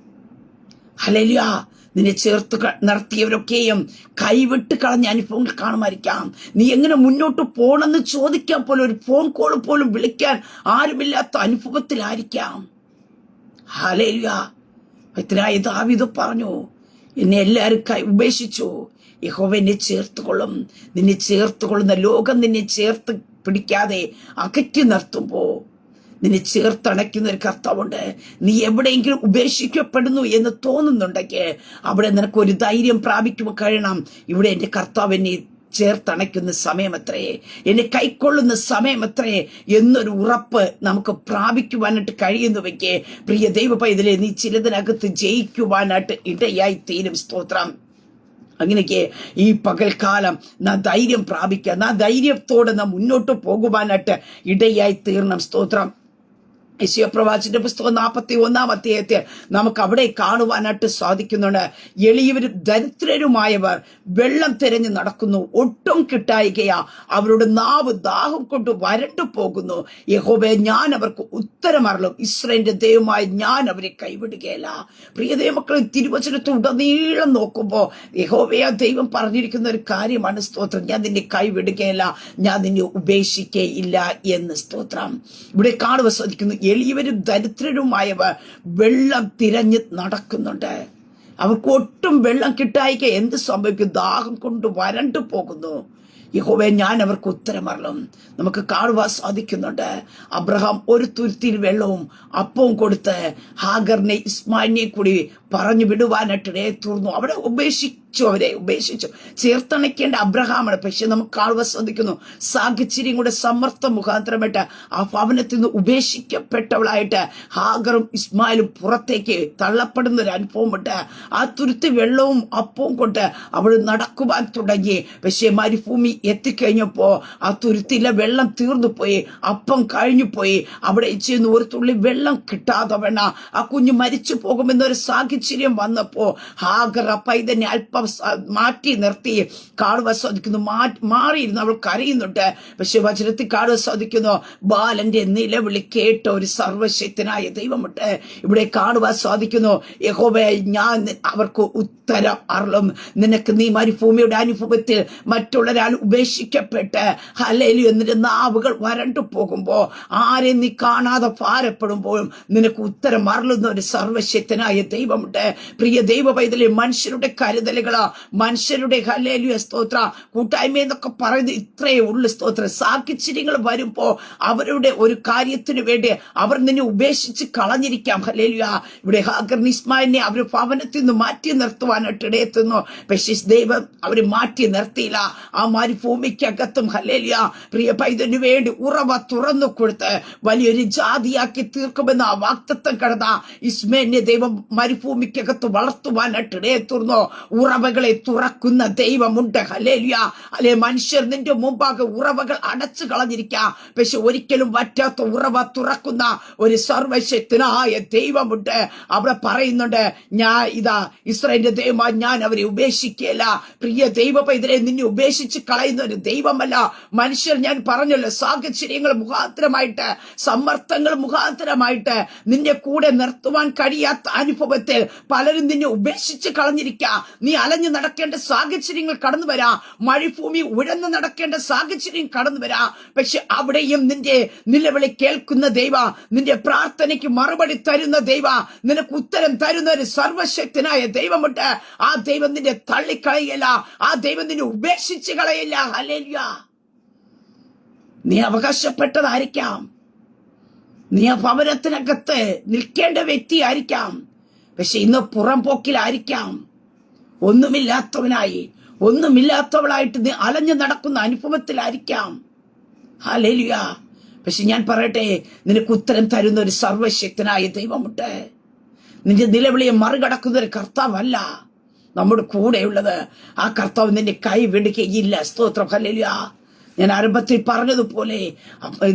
ഹല്ലേലൂയ, നിന്നെ ചേർത്ത് നടത്തിയവരൊക്കെയും കൈവിട്ട് കളഞ്ഞ അനുഭവങ്ങൾ കാണുമായിരിക്കാം. നീ എങ്ങനെ മുന്നോട്ട് പോകണമെന്ന് ചോദിക്കാൻ പോലും, ഒരു ഫോൺ കോൾ പോലും വിളിക്കാൻ ആരുമില്ലാത്ത അനുഭവത്തിലായിരിക്കാം. ഹല്ലേലൂയ. ഭക്തനായ ദാവീദ് പറഞ്ഞു, എന്നെ എല്ലാവരും ഉപേക്ഷിച്ചു, യഹോവ എന്നെ ചേർത്തുകൊള്ളും. നിന്നെ ചേർത്തുകൊള്ളുന്ന ലോകം നിന്നെ ചേർത്ത് പിടിക്കാതെ അകറ്റി നിർത്തുമ്പോ നിന്നെ ചേർത്തണയ്ക്കുന്ന ഒരു കർത്താവുണ്ട്. നീ എവിടെയെങ്കിലും ഉപേക്ഷിക്കപ്പെടുന്നു എന്ന് തോന്നുന്നുണ്ടെങ്കിൽ അവിടെ നിനക്ക് ഒരു ധൈര്യം പ്രാപിക്കുമ്പോൾ കഴിയണം, ഇവിടെ എൻ്റെ കർത്താവ് എന്നെ ചേർത്തണയ്ക്കുന്ന സമയമത്രേ, എന്നെ കൈക്കൊള്ളുന്ന സമയമത്രേ എന്നൊരു ഉറപ്പ് നമുക്ക് പ്രാപിക്കുവാനായിട്ട് കഴിയുന്നുവെങ്കിൽ പ്രിയ ദൈവ പൈതലേ, നീ ചിലതിനകത്ത് ജയിക്കുവാനായിട്ട് ഇടയായി തീരും. സ്തോത്രം. അങ്ങനെയൊക്കെ ഈ പകൽക്കാലം നാം ധൈര്യം പ്രാപിക്കുക, നാം ധൈര്യത്തോടെ നാം മുന്നോട്ട് പോകുവാനായിട്ട് ഇടയായി തീർണം. സ്തോത്രം. യെശയ്യാ പ്രവാചകന്റെ പുസ്തകം 41 അധ്യായത്തിൽ നമുക്ക് അവിടെ കാണുവാനായിട്ട് സാധിക്കുന്നുണ്ട്. എളിയവരും ദരിദ്രരുമായവർ വെള്ളം തിരഞ്ഞു നടക്കുന്നു, ഒട്ടും കിട്ടായികയാ, അവരുടെ നാവ് ദാഹം കൊണ്ട് വരണ്ടു പോകുന്നു. യഹോവേ, ഞാൻ അവർക്ക് ഉത്തരമരുളും, ഇസ്രായേലിന്റെ ദൈവമായി ഞാൻ അവരെ കൈവിടുകയില്ല. പ്രിയ ദൈവമക്കളെ, തിരുവചനത്തുടനീളം നോക്കുമ്പോൾ യഹോവയെ ദൈവം പറഞ്ഞിരിക്കുന്ന ഒരു കാര്യമാണ്. സ്തോത്രം. ഞാൻ നിന്നെ കൈവിടുകയില്ല, ഞാൻ നിന്നെ ഉപേക്ഷിക്കുകയില്ല എന്ന്. സ്തോത്രം. ഇവിടെ കാണുവാൻ സാധിക്കുന്നു, എളിയവരും ദരിദ്രരുമായവർ വെള്ളം തിരഞ്ഞ് നടക്കുന്നുണ്ട്. അവർക്ക് ഒട്ടും വെള്ളം കിട്ടായിക എന്ത് സംഭവിക്കും? ദാഹം കൊണ്ട് വരണ്ടു പോകുന്നു. യഹോവേ, ഞാൻ അവർക്ക് ഉത്തരമരുളും. നമുക്ക് കാണുവാൻ സാധിക്കുന്നുണ്ട്, അബ്രഹാം ഒരു തുരുത്തിയിൽ വെള്ളവും അപ്പവും കൊടുത്ത് ഹാഗറിനെ ഇസ്മായിലിനെ കൂടി പറഞ്ഞു വിടുവാനായിട്ട് തീർന്നു. അവിടെ അവരെ ഉപേക്ഷിച്ചു. ചേർത്തണയ്ക്കേണ്ട അബ്രഹാമാണ്. പക്ഷെ നമുക്ക് കാണുവാൻ സാധിക്കുന്നു, സാഹചര്യം കൂടെ സമ്മർദ്ദം മുഖാന്തരമായിട്ട് ആ ഭവനത്തിൽ നിന്ന് ഉപേക്ഷിക്കപ്പെട്ടവളായിട്ട് ഹാഗറും ഇസ്മായിലും പുറത്തേക്ക് തള്ളപ്പെടുന്ന ഒരു അനുഭവമുണ്ട്. ആ തുരുത്തി വെള്ളവും അപ്പവും കൊണ്ട് അവൾ നടക്കുവാൻ തുടങ്ങി. പക്ഷെ മരുഭൂമി എത്തിക്കഴിഞ്ഞപ്പോ ആ തുരുത്തിയിലെ വെള്ളം തീർന്നു പോയി, അപ്പം കഴിഞ്ഞു പോയി. അവിടെ ചെയ്യുന്ന ഒരു തുള്ളി വെള്ളം കിട്ടാതെ വേണ ആ കുഞ്ഞ് മരിച്ചു പോകുമെന്നൊരു സാഹചര്യം വന്നപ്പോ ഹാഗർ ആ പൈതനെ അല്പം മാറ്റി നിർത്തി കാണുവാൻ സാധിക്കുന്നു. മാറിയിരുന്നു, അവൾ കരയുന്നുണ്ട്. പക്ഷെ വചനത്തിൽ കാണുവാൻ സാധിക്കുന്നു, ബാലന്റെ നിലവിളി കേട്ട ഒരു സർവശക്തനായ ദൈവമുണ്ട്. ഇവിടെ കാണുവാൻ സാധിക്കുന്നു, യഹോവേ, ഞാൻ അവർക്ക് ഉത്തരം അരുളും. നിനക്ക് നീ മരുഭൂമിയുടെ അനുഭവത്തിൽ മറ്റുള്ളവരാൽ ഉപേക്ഷിക്കപ്പെട്ട് ഹല്ലേലൂയ എന്നിട്ട് നാവുകൾ വരണ്ടു പോകുമ്പോ, ആരെ നീ കാണാതെ ഭാരപ്പെടുമ്പോഴും നിനക്ക് ഉത്തരം അരുളുന്ന ഒരു സർവശക്തനായ ദൈവമുണ്ട്. പ്രിയ ദൈവ പൈതലേ, മനുഷ്യരുടെ കരുതലുകളോ മനുഷ്യരുടെ ഹല്ലേലൂയ സ്തോത്ര കൂട്ടായ്മ എന്നൊക്കെ പറയുന്നത് ഇത്രയേ ഉള്ളു. സ്തോത്ര. സാഹചര്യങ്ങൾ വരുമ്പോ അവരുടെ ഒരു കാര്യത്തിന് വേണ്ടി അവർ നിന്നെ ഉപേക്ഷിച്ച് കളഞ്ഞിരിക്കാം. ഹല്ലേലൂയ. ഇവിടെ ഹാഗർ ഇസ്മായിലിനെ അവർ ഭവനത്തിൽ നിന്ന് മാറ്റി നിർത്തുവാനായിട്ട് ഇടയെത്തുന്നു. പക്ഷേ ദൈവം അവരെ മാറ്റി നിർത്തിയില്ല. ആ മരുഭൂമിക്കകത്തും ഹല്ലേലൂയ പ്രിയ പൈതലിന് വേണ്ടി ഉറവ തുറന്നു കൊടുത്ത് വലിയൊരു ജാതിയാക്കി തീർക്കുമെന്ന് ആ വാഗ്ദത്തം കടന്ന ഇസ്മായിലിനെ ദൈവം മരുഭൂമിക്കകത്ത് വളർത്തുവാനായിട്ട് ഇടയെത്തുന്നു. ഉറവകളെ തുറക്കുന്ന ദൈവമുണ്ട്. ഹല്ലേലൂയ. അല്ലെ, മനുഷ്യർ നിന്റെ മുമ്പാകെ ഉറവകൾ അടച്ചു കളഞ്ഞിരിക്കാം. പക്ഷെ ഒരിക്കലും വറ്റാത്ത ഉറവ തുറക്കുന്ന ഒരു സർവശക്തനായ ദൈവമുണ്ട്. അവിടെ പറയുന്നുണ്ട്, ഞാൻ ഇതാ ഇസ്രായേലിന്റെ ദൈവമായി ഞാൻ അവരെ ഉപേക്ഷിക്കുകയില്ല. പ്രിയ ദൈവ പൈതലെ, നിന്നെ ഉപേക്ഷിച്ച് കളയുന്ന ഒരു ദൈവമല്ല മനുഷ്യർ. ഞാൻ പറഞ്ഞല്ലോ, സാഹചര്യങ്ങൾ മുഖാന്തരമായിട്ട് സമ്മർദ്ദങ്ങൾ മുഖാന്തരമായിട്ട് നിന്നെ കൂടെ നിർത്തുവാൻ കഴിയാത്ത അനുഭവത്തിൽ പലരും നിന്നെ ഉപേക്ഷിച്ച് കളഞ്ഞിരിക്കാം. നീ അലഞ്ഞു നടക്കേണ്ട സാഹചര്യങ്ങൾ കടന്നു വരാം, മരുഭൂമി ഉഴന്നു നടക്കേണ്ട സാഹചര്യം കടന്നു വരാം. പക്ഷെ അവിടെയും നിന്റെ നിലവിളി കേൾക്കുന്ന ദൈവ, നിന്റെ പ്രാർത്ഥനയ്ക്ക് മറുപടി തരുന്ന ദൈവ, നിനക്ക് ഉത്തരം തരുന്ന ഒരു സർവശക്തനായ ദൈവമുണ്ട്. ആ ദൈവം നിന്നെ തള്ളിക്കളയില്ല, ആ ദൈവം നിന്നെ ഉപേക്ഷിച്ച് കളയില്ല. ഹല്ലേലൂയ. നീ അവകാശപ്പെട്ടതായിരിക്കാം, നീ ആ ഭവനത്തിനകത്ത് നിൽക്കേണ്ട വ്യക്തിയായിരിക്കാം. പക്ഷെ ഇന്ന് പുറംപോക്കിലായിരിക്കാം, ഒന്നുമില്ലാത്തവനായി ഒന്നുമില്ലാത്തവളായിട്ട് നീ അലഞ്ഞു നടക്കുന്ന അനുഭവത്തിലായിരിക്കാം. ഹല്ലേലൂയ. പക്ഷെ ഞാൻ പറയട്ടെ, നിനക്ക് ഉത്തരം തരുന്ന ഒരു സർവശക്തനായ ദൈവമുണ്ട്. നിന്റെ നിലവിളിയെ മറികടക്കുന്ന ഒരു കർത്താവല്ല നമ്മുടെ കൂടെയുള്ളത്. ആ കർത്താവ് നിന്നെ കൈവിടുകയില്ല. സ്തോത്രം. ഹല്ലേലൂയ. ഞാൻ ആരംഭത്തിൽ പറഞ്ഞതുപോലെ,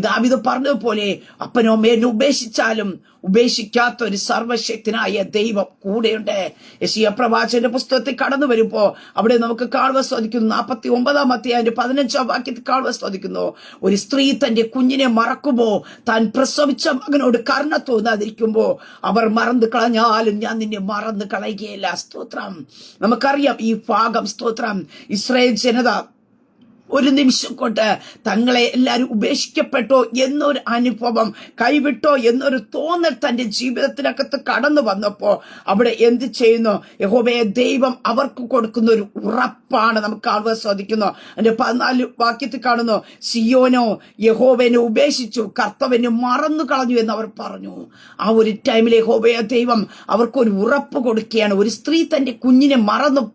ദാവീദ് പറഞ്ഞതുപോലെ, അപ്പനോ അമ്മയെ ഉപേക്ഷിച്ചാലും ഉപേക്ഷിക്കാത്ത ഒരു സർവശക്തനായ ദൈവം കൂടെയുണ്ട്. യെശയ്യാ പ്രവാചകന്റെ പുസ്തകത്തിൽ കടന്നു വരുമ്പോ അവിടെ നമുക്ക് കാണുവാൻ സാധിക്കുന്നു, 49 അധ്യായം 15 വാക്യത്തിൽ കാണുവാൻ സാധിക്കുന്നു, ഒരു സ്ത്രീ തന്റെ കുഞ്ഞിനെ മറക്കുമ്പോ, താൻ പ്രസവിച്ച മകനോട് കരുണ തോന്നാതിരിക്കുമ്പോ അവർ മറന്നു കളഞ്ഞാലും ഞാൻ നിന്നെ മറന്നു കളയുകയില്ല. സ്തോത്രം. നമുക്കറിയാം ഈ ഭാഗം. സ്തോത്രം. ഇസ്രായേൽ ജനത ഒരു നിമിഷം കൊണ്ട് തങ്ങളെ എല്ലാവരും ഉപേക്ഷിക്കപ്പെട്ടോ എന്നൊരു അനുഭവം, കൈവിട്ടോ എന്നൊരു തോന്നൽ തന്റെ ജീവിതത്തിനകത്ത് കടന്നു വന്നപ്പോ അവിടെ എന്ത് ചെയ്യുന്നു? യഹോവയെ ദൈവം അവർക്ക് കൊടുക്കുന്ന ഒരു ഉറപ്പാണ് നമുക്ക് കാണുവാൻ സാധിക്കുന്നു. അതിന്റെ 14 വാക്യത്തിൽ കാണുന്നു, സിയോനോ യഹോവനെ ഉപേക്ഷിച്ചു, കർത്താവിനെ മറന്നു കളഞ്ഞു എന്ന് അവർ പറഞ്ഞു. ആ ഒരു ടൈമിൽ യഹോവയെ ദൈവം അവർക്കൊരു ഉറപ്പ് കൊടുക്കുകയാണ്. ഒരു സ്ത്രീ തന്റെ കുഞ്ഞിനെ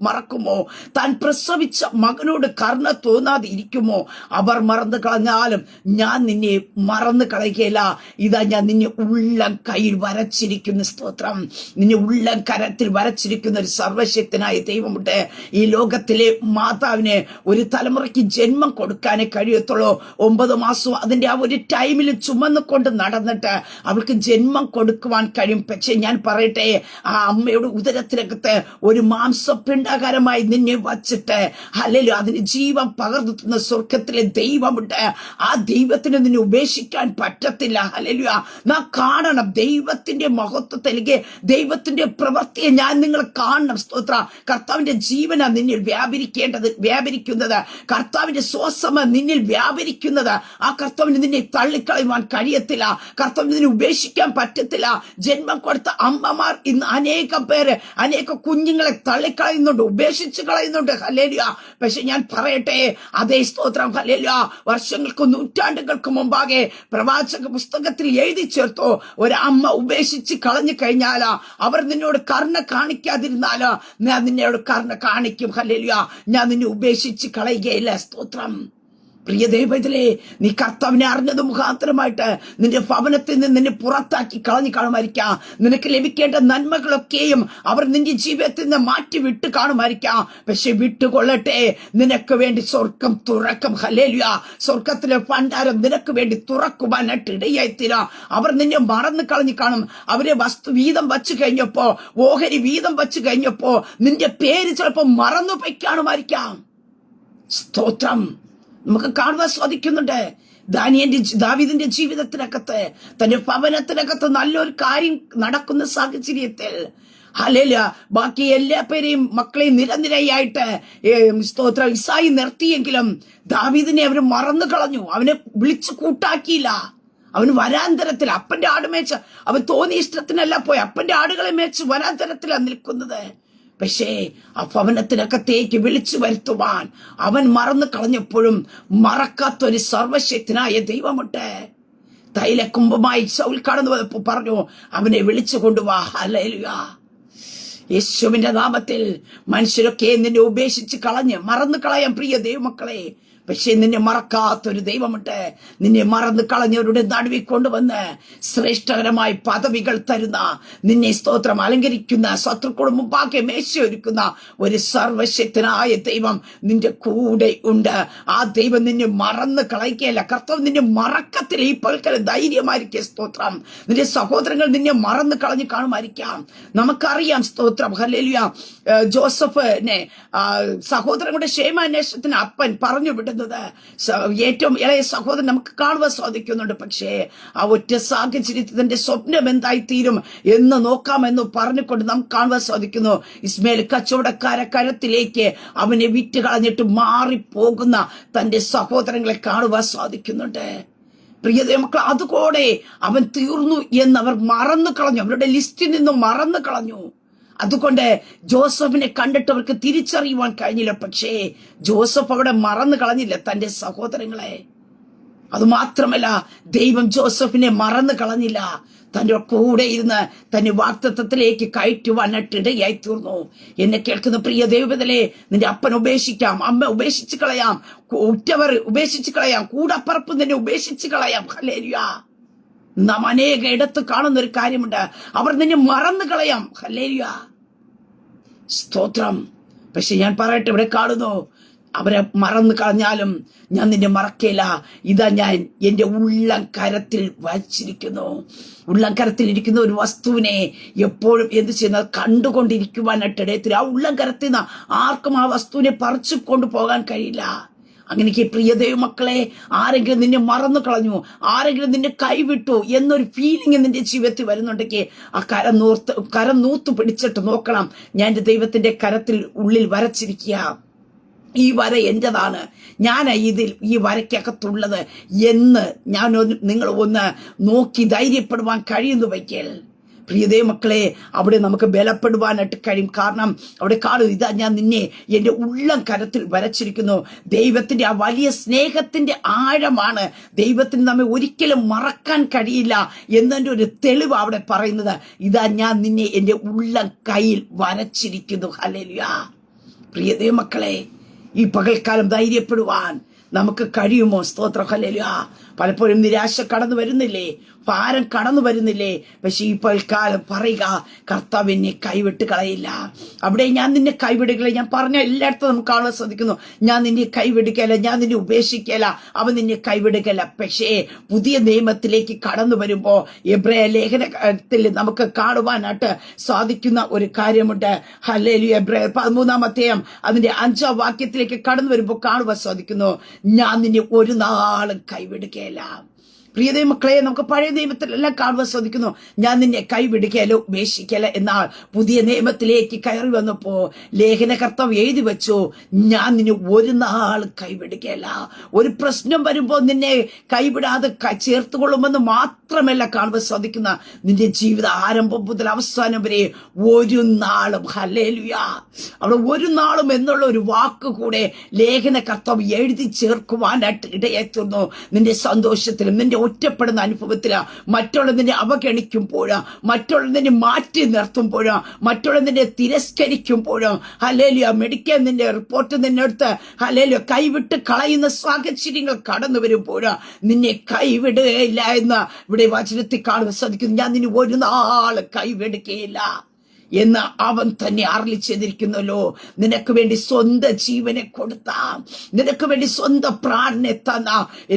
മറക്കുമോ? താൻ പ്രസവിച്ച മകനോട് കരുണ തോന്നാതെ ഇരിക്കുമോ? അവർ മറന്നു കളഞ്ഞാലും ഞാൻ നിന്നെ മറന്നു കളയുകയില്ല. ഇതാ ഞാൻ നിന്നെ ഉള്ളം കയ്യിൽ വരച്ചിരിക്കുന്ന, സ്തോത്രം, നിന്നെ ഉള്ളം കരത്തിൽ വരച്ചിരിക്കുന്ന ഒരു സർവശക്തനായ ദൈവമുണ്ട്. ഈ ലോകത്തിലെ മാതാവിന് ഒരു തലമുറയ്ക്ക് ജന്മം കൊടുക്കാനേ കഴിയത്തുള്ളൂ. 9 മാസവും അതിന്റെ ആ ഒരു ടൈമിൽ ചുമന്നുകൊണ്ട് നടന്നിട്ട് അവൾക്ക് ജന്മം കൊടുക്കുവാൻ കഴിയും. പക്ഷെ ഞാൻ പറയട്ടെ, ആ അമ്മയുടെ ഉദരത്തിനകത്ത് ഒരു മാംസപിണ്ഡാകാരമായി നിന്നെ വച്ചിട്ട് അല്ലെങ്കിൽ അതിന് ജീവൻ പകർന്നു സ്വർഗത്തിലെ ദൈവമുണ്ട്. ആ ദൈവത്തിന് നിന്നെ ഉപേക്ഷിക്കാൻ പറ്റത്തില്ല. ഹല്ലേലൂയ. നാം കാണണം ദൈവത്തിന്റെ മഹത്വത്തിലേക്ക്, ദൈവത്തിന്റെ പ്രവൃത്തിയെ ഞാൻ നിങ്ങൾ കാണണം. സ്തോത്ര. കർത്താവിന്റെ ജീവന നിന്നിൽ വ്യാപരിക്കുന്നത്, കർത്താവിന്റെ ശ്വാസമ നിന്നിൽ വ്യാപരിക്കുന്നത്. ആ കർത്താവിന് നിന്നെ തള്ളിക്കളയുവാൻ കഴിയത്തില്ല. കർത്താവിന് നിന്നെ ഉപേക്ഷിക്കാൻ പറ്റത്തില്ല. ജന്മം കൊടുത്ത അമ്മമാർ ഇന്ന് അനേകം പേര് അനേക കുഞ്ഞുങ്ങളെ തള്ളിക്കളയുന്നുണ്ട്, ഉപേക്ഷിച്ച് കളയുന്നുണ്ട്. ഹല്ലേലൂയ. പക്ഷെ ഞാൻ പറയട്ടെ, അതേ സ്തോത്രം, ഹല്ലേലൂയ, വർഷങ്ങൾക്ക് നൂറ്റാണ്ടുകൾക്ക് മുമ്പാകെ പ്രവാചക പുസ്തകത്തിൽ എഴുതി ചേർത്തോ, ഒരമ്മ ഉപേക്ഷിച്ച് കളഞ്ഞു കഴിഞ്ഞാല്, അവർ നിന്നോട് കരുണ കാണിക്കാതിരുന്നാല് ഞാൻ നിന്നോട് കരുണ കാണിക്കും. ഹല്ലേലൂയ. ഞാൻ നിന്നെ ഉപേക്ഷിച്ച് കളയുകയില്ല. സ്തോത്രം. പ്രിയ ദൈവത്തിലെ, നീ കർത്താവിനെ അറിഞ്ഞത് മുഖാന്തരമായിട്ട് നിന്റെ ഭവനത്തിൽ നിന്ന് നിന്നെ പുറത്താക്കി കളഞ്ഞു കാണുമായിരിക്കാം. നിനക്ക് ലഭിക്കേണ്ട നന്മകളൊക്കെയും അവർ നിന്റെ ജീവിതത്തിൽ നിന്ന് മാറ്റി വിട്ട് കാണുമായിരിക്കാം. പക്ഷെ വിട്ടുകൊള്ളട്ടെ, നിനക്ക് വേണ്ടി സ്വർഗം തുറക്കും. ഹല്ലേലൂയ. സ്വർഗത്തിലെ ഭണ്ഡാരം നിനക്ക് വേണ്ടി തുറക്കുവാനായിട്ട് ഇടയായിത്തീരാ. അവർ നിന്നെ മറന്നു കളഞ്ഞു കാണും. അവരെ വസ്തു വീതം വച്ചു കഴിഞ്ഞപ്പോ, ഓഹരി വീതം വച്ചു കഴിഞ്ഞപ്പോ നിന്റെ പേര് ചിലപ്പോ മറന്നുപോയി കാണുമായിരിക്കാം. സ്തോത്രം. നമുക്ക് കാണുവാൻ സാധിക്കുന്നുണ്ട്. ദാവീദിന്റെ ജീവിതത്തിനകത്ത്, തന്റെ ഭവനത്തിനകത്ത് നല്ലൊരു കാര്യം നടക്കുന്ന സാഹചര്യത്തിൽ ഹല്ലേലൂയ, ബാക്കി എല്ലാ പേരെയും മക്കളെയും നിരനിരയായിട്ട് സ്തോത്രം ഇസായി നിർത്തിയെങ്കിലും ദാവീദിനെ അവർ മറന്നു കളഞ്ഞു. അവനെ വിളിച്ചു കൂട്ടാക്കിയില്ല. അവന് വരാന്തരത്തിൽ അപ്പന്റെ ആട് മേച്ച്, അവൻ തോന്നിയ ഇഷ്ടത്തിനല്ല പോയി അപ്പന്റെ ആടുകളെ മേച്ച് വരാന്തരത്തിലാണ് നിൽക്കുന്നത്. പക്ഷേ ആ ഭവനത്തിനകത്തേക്ക് വിളിച്ചു വരുത്തുവാൻ അവൻ മറന്നു കളഞ്ഞപ്പോഴും മറക്കാത്തൊരു സർവശക്തനായ ദൈവമുണ്ട്. തൈലക്കുംഭമായി ശൗൽ കടന്നു വന്നപ്പോൾ പറഞ്ഞു, അവനെ വിളിച്ചു കൊണ്ടുവാ. ഹല്ലേലൂയ. യേശുവിന്റെ നാമത്തിൽ മനുഷ്യരൊക്കെ നിന്നെ ഉപേക്ഷിച്ച് കളഞ്ഞ് മറന്നു കളയാൻ പ്രിയ ദൈവമക്കളെ. പക്ഷെ നിന്നെ മറക്കാത്തൊരു ദൈവമുണ്ട്. നിന്നെ മറന്നു കളഞ്ഞവരുടെ നടുവിൽ കൊണ്ടുവന്ന് ശ്രേഷ്ഠകരമായ പദവികൾ തരുന്ന, നിന്നെ സ്തോത്രം അലങ്കരിക്കുന്ന, ശത്രുക്കളുടെ മുമ്പാകെ മേശയൊരുക്കുന്ന ഒരു സർവശക്തനായ ദൈവം നിന്റെ കൂടെ ഉണ്ട്. ആ ദൈവം നിന്നെ മറന്നു കളയുകയല്ല. കർത്താവ് നിന്നെ മറക്കത്തില്ല. ഈ പൽക്കല ധൈര്യമായിരിക്കും. സ്തോത്രം. നിന്റെ സഹോദരങ്ങൾ നിന്നെ മറന്നു കളഞ്ഞു കാണുമായിരിക്കാം. നമുക്കറിയാം. സ്തോത്രം. ഹല്ലേലൂയ. ജോസഫിനെ സഹോദരങ്ങളുടെ ക്ഷേമാന്വേഷണത്തിന് അപ്പൻ പറഞ്ഞു വിടുന്നത് ഏറ്റവും ഇളയ സഹോദരൻ നമുക്ക് കാണുവാൻ സാധിക്കുന്നുണ്ട്. പക്ഷേ ആ ഒറ്റ സാഹചര്യത്തിൽ തന്റെ സ്വപ്നം എന്തായി തീരും എന്ന് നോക്കാമെന്ന് പറഞ്ഞുകൊണ്ട് നമുക്ക് കാണുവാൻ സാധിക്കുന്നു. ഇസ്മേൽ കച്ചവടക്കാര കരത്തിലേക്ക് അവനെ വിറ്റ് കളഞ്ഞിട്ട് മാറിപ്പോകുന്ന തന്റെ സഹോദരങ്ങളെ കാണുവാൻ സാധിക്കുന്നുണ്ട്. പ്രിയതേ മക്കൾ, അതുകൂടെ അവൻ തീർന്നു എന്നവർ മറന്നു കളഞ്ഞു. അവരുടെ ലിസ്റ്റിൽ നിന്നും മറന്നു കളഞ്ഞു. അതുകൊണ്ട് ജോസഫിനെ കണ്ടിട്ട് അവർക്ക് തിരിച്ചറിയുവാൻ കഴിഞ്ഞില്ല. പക്ഷേ ജോസഫ് അവിടെ മറന്നു കളഞ്ഞില്ല തന്റെ സഹോദരങ്ങളെ. അതുമാത്രമല്ല, ദൈവം ജോസഫിനെ മറന്നു കളഞ്ഞില്ല. തന്റെ കൂടെ ഇരുന്ന് തന്നെ വാഗ്ദത്തത്തിലേക്ക് കയറ്റുവാനായിട്ട് ഇടയായി തീർന്നു. എന്നെ കേൾക്കുന്ന പ്രിയ ദൈവത്തിലെ, നിന്റെ അപ്പൻ ഉപേക്ഷിക്കാം, അമ്മ ഉപേക്ഷിച്ച് കളയാം, ഉറ്റവർ ഉപേക്ഷിച്ച് കളയാം, കൂടപ്പറപ്പ് നിന്നെ ഉപേക്ഷിച്ച് കളയാം. ഹല്ലേലൂയ. നാം അനേക ഇടത്ത് കാണുന്ന ഒരു കാര്യമുണ്ട്. അവർ നിന്നെ മറന്നു കളയാം. ഹല്ലേലൂയ. സ്തോത്രം. പക്ഷെ ഞാൻ പറയട്ടെ, ഇവിടെ കാണുന്നു, അവരെ മറന്നു കളഞ്ഞാലും ഞാൻ നിന്നെ മറക്കേല. ഇതാ ഞാൻ എന്റെ ഉള്ളം കരത്തിൽ വച്ചിരിക്കുന്നു. ഉള്ളം കരത്തിൽ ഇരിക്കുന്ന ഒരു വസ്തുവിനെ എപ്പോഴും എന്ത് ചെയ്യുന്നത്? കണ്ടുകൊണ്ടിരിക്കുവാനായിട്ട് ഇടയത്തിൽ. ആ ഉള്ളം കരത്തിൽ നിന്ന് ആർക്കും ആ വസ്തുവിനെ പറിച്ചു കൊണ്ടുപോകാൻ കഴിയില്ല. അങ്ങനെയൊക്കെ പ്രിയ ദൈവമക്കളെ, ആരെങ്കിലും നിന്നെ മറന്നു കളഞ്ഞു, ആരെങ്കിലും നിന്നെ കൈവിട്ടു എന്നൊരു ഫീലിംഗ് നിന്റെ ജീവിതത്തിൽ വരുന്നുണ്ടെങ്കിൽ ആ കരം നൂത്തു പിടിച്ചിട്ട് നോക്കണം. ഞാൻ എന്റെ ദൈവത്തിന്റെ കരത്തിൽ ഉള്ളിൽ വരച്ചിരിക്കുക. ഈ വര എന്റേതാണ്, ഞാൻ ഈ വരയ്ക്കകത്തുള്ളത് എന്ന് നിങ്ങൾ ഒന്ന് നോക്കി ധൈര്യപ്പെടുവാൻ കഴിയുന്നു വയ്ക്കൽ. പ്രിയതേ മക്കളെ, അവിടെ നമുക്ക് ബലപ്പെടുവാനായിട്ട് കഴിയും. കാരണം അവിടെ കാണും, ഇതാ ഞാൻ നിന്നെ എൻ്റെ ഉള്ളം കരത്തിൽ വരച്ചിരിക്കുന്നു. ദൈവത്തിന്റെ ആ വലിയ സ്നേഹത്തിന്റെ ആഴമാണ്. ദൈവത്തിന് നമ്മെ ഒരിക്കലും മറക്കാൻ കഴിയില്ല എന്നതിൻ്റെ ഒരു തെളിവ് അവിടെ പറയുന്നത്. ഇതാ ഞാൻ നിന്നെ എൻ്റെ ഉള്ളം കയ്യിൽ വരച്ചിരിക്കുന്നു. ഹല്ലേലൂയ. പ്രിയതേ മക്കളെ, ഈ പകൽക്കാലം ധൈര്യപ്പെടുവാൻ നമുക്ക് കഴിയുമോ? സ്തോത്രം. ഹല്ലേലൂയ. പലപ്പോഴും നിരാശ കടന്നു വരുന്നില്ലേ, ഭാരം കടന്നു വരുന്നില്ലേ? പക്ഷെ ഈ പൽക്കാലം പറയുക, കർത്താവ് എന്നെ കൈവിട്ട് കളയില്ല. അവിടെ ഞാൻ നിന്നെ കൈവിടുകയില്ല. ഞാൻ പറഞ്ഞ എല്ലായിടത്തും നമുക്ക് കാണാൻ സാധിക്കുന്നു, ഞാൻ നിന്നെ കൈവിടുകയില്ല, ഞാൻ നിന്നെ ഉപേക്ഷിക്കല, അവൻ നിന്നെ കൈവിടുകയില്ല. പക്ഷേ പുതിയ നിയമത്തിലേക്ക് കടന്നു വരുമ്പോ എബ്രായ ലേഖനത്തിൽ നമുക്ക് കാണുവാനായിട്ട് സാധിക്കുന്ന ഒരു കാര്യമുണ്ട്. ഹല്ലേലൂയ. എബ്രായർ 13 അതിന്റെ 5 വാക്യത്തിലേക്ക് കടന്നു വരുമ്പോൾ കാണുവാൻ സാധിക്കുന്നു, ഞാൻ നിന്നെ ഒരു നാളും കൈവിടുകയില്ല. പ്രിയതേ മക്കളെ, നമുക്ക് പഴയ നിയമത്തിലെല്ലാം കാണുവാൻ സാധിക്കുന്നു, ഞാൻ നിന്നെ കൈവിടുകയല്ലോ ഉപേക്ഷിക്കല. എന്നാൽ പുതിയ നിയമത്തിലേക്ക് കയറി വന്നപ്പോ ലേഖനകർത്താവ് എഴുതി വെച്ചു, ഞാൻ നിന്നെ ഒരു നാൾ കൈവിടുകയല്ല. ഒരു പ്രശ്നം വരുമ്പോ നിന്നെ കൈവിടാതെ ചേർത്തുകൊള്ളുമെന്ന് മാത്രമല്ല കാണുവാൻ സാധിക്കുന്ന, നിന്റെ ജീവിത ആരംഭം മുതൽ അവസാനം വരെ ഒരു നാളും. ഹല്ലേലൂയ. അവിടെ ഒരു നാളും എന്നുള്ള ഒരു വാക്ക് കൂടെ ലേഖനകർത്താവ് എഴുതി ചേർക്കുവാനായിട്ട് ഇടയായിരുന്നു. നിന്റെ സന്തോഷത്തിലും നിന്റെ ഒറ്റപ്പെടുന്ന അനുഭവത്തില്, മറ്റുള്ള നിന്നെ അവഗണിക്കുമ്പോഴ്, മറ്റുള്ള നിന്നെ മാറ്റി നിർത്തുമ്പോഴ്, മറ്റുള്ള നിന്നെ തിരസ്കരിക്കുമ്പോഴ്, ഹല്ലേലൂയ, മെഡിക്കൽ നിന്റെ റിപ്പോർട്ട് നിന്നെടുത്ത് ഹല്ലേലൂയ കൈവിട്ട് കളയുന്ന സാഹചര്യങ്ങൾ കടന്നു വരുമ്പോഴ് നിന്നെ കൈവിടുകയില്ല എന്ന് ഇവിടെ വചനത്തിൽ കാണുവാൻ സാധിക്കുന്നു. ഞാൻ നിന്നെ ഒരു നാൾ കൈവിടുകയില്ല എന്ന് അവൻ തന്നെ അരുളി ചെയ്തിരിക്കുന്നല്ലോ. നിനക്ക് വേണ്ടി സ്വന്തം ജീവനെ കൊടുത്ത, നിനക്ക് വേണ്ടി സ്വന്തം പ്രാണനെ തന്ന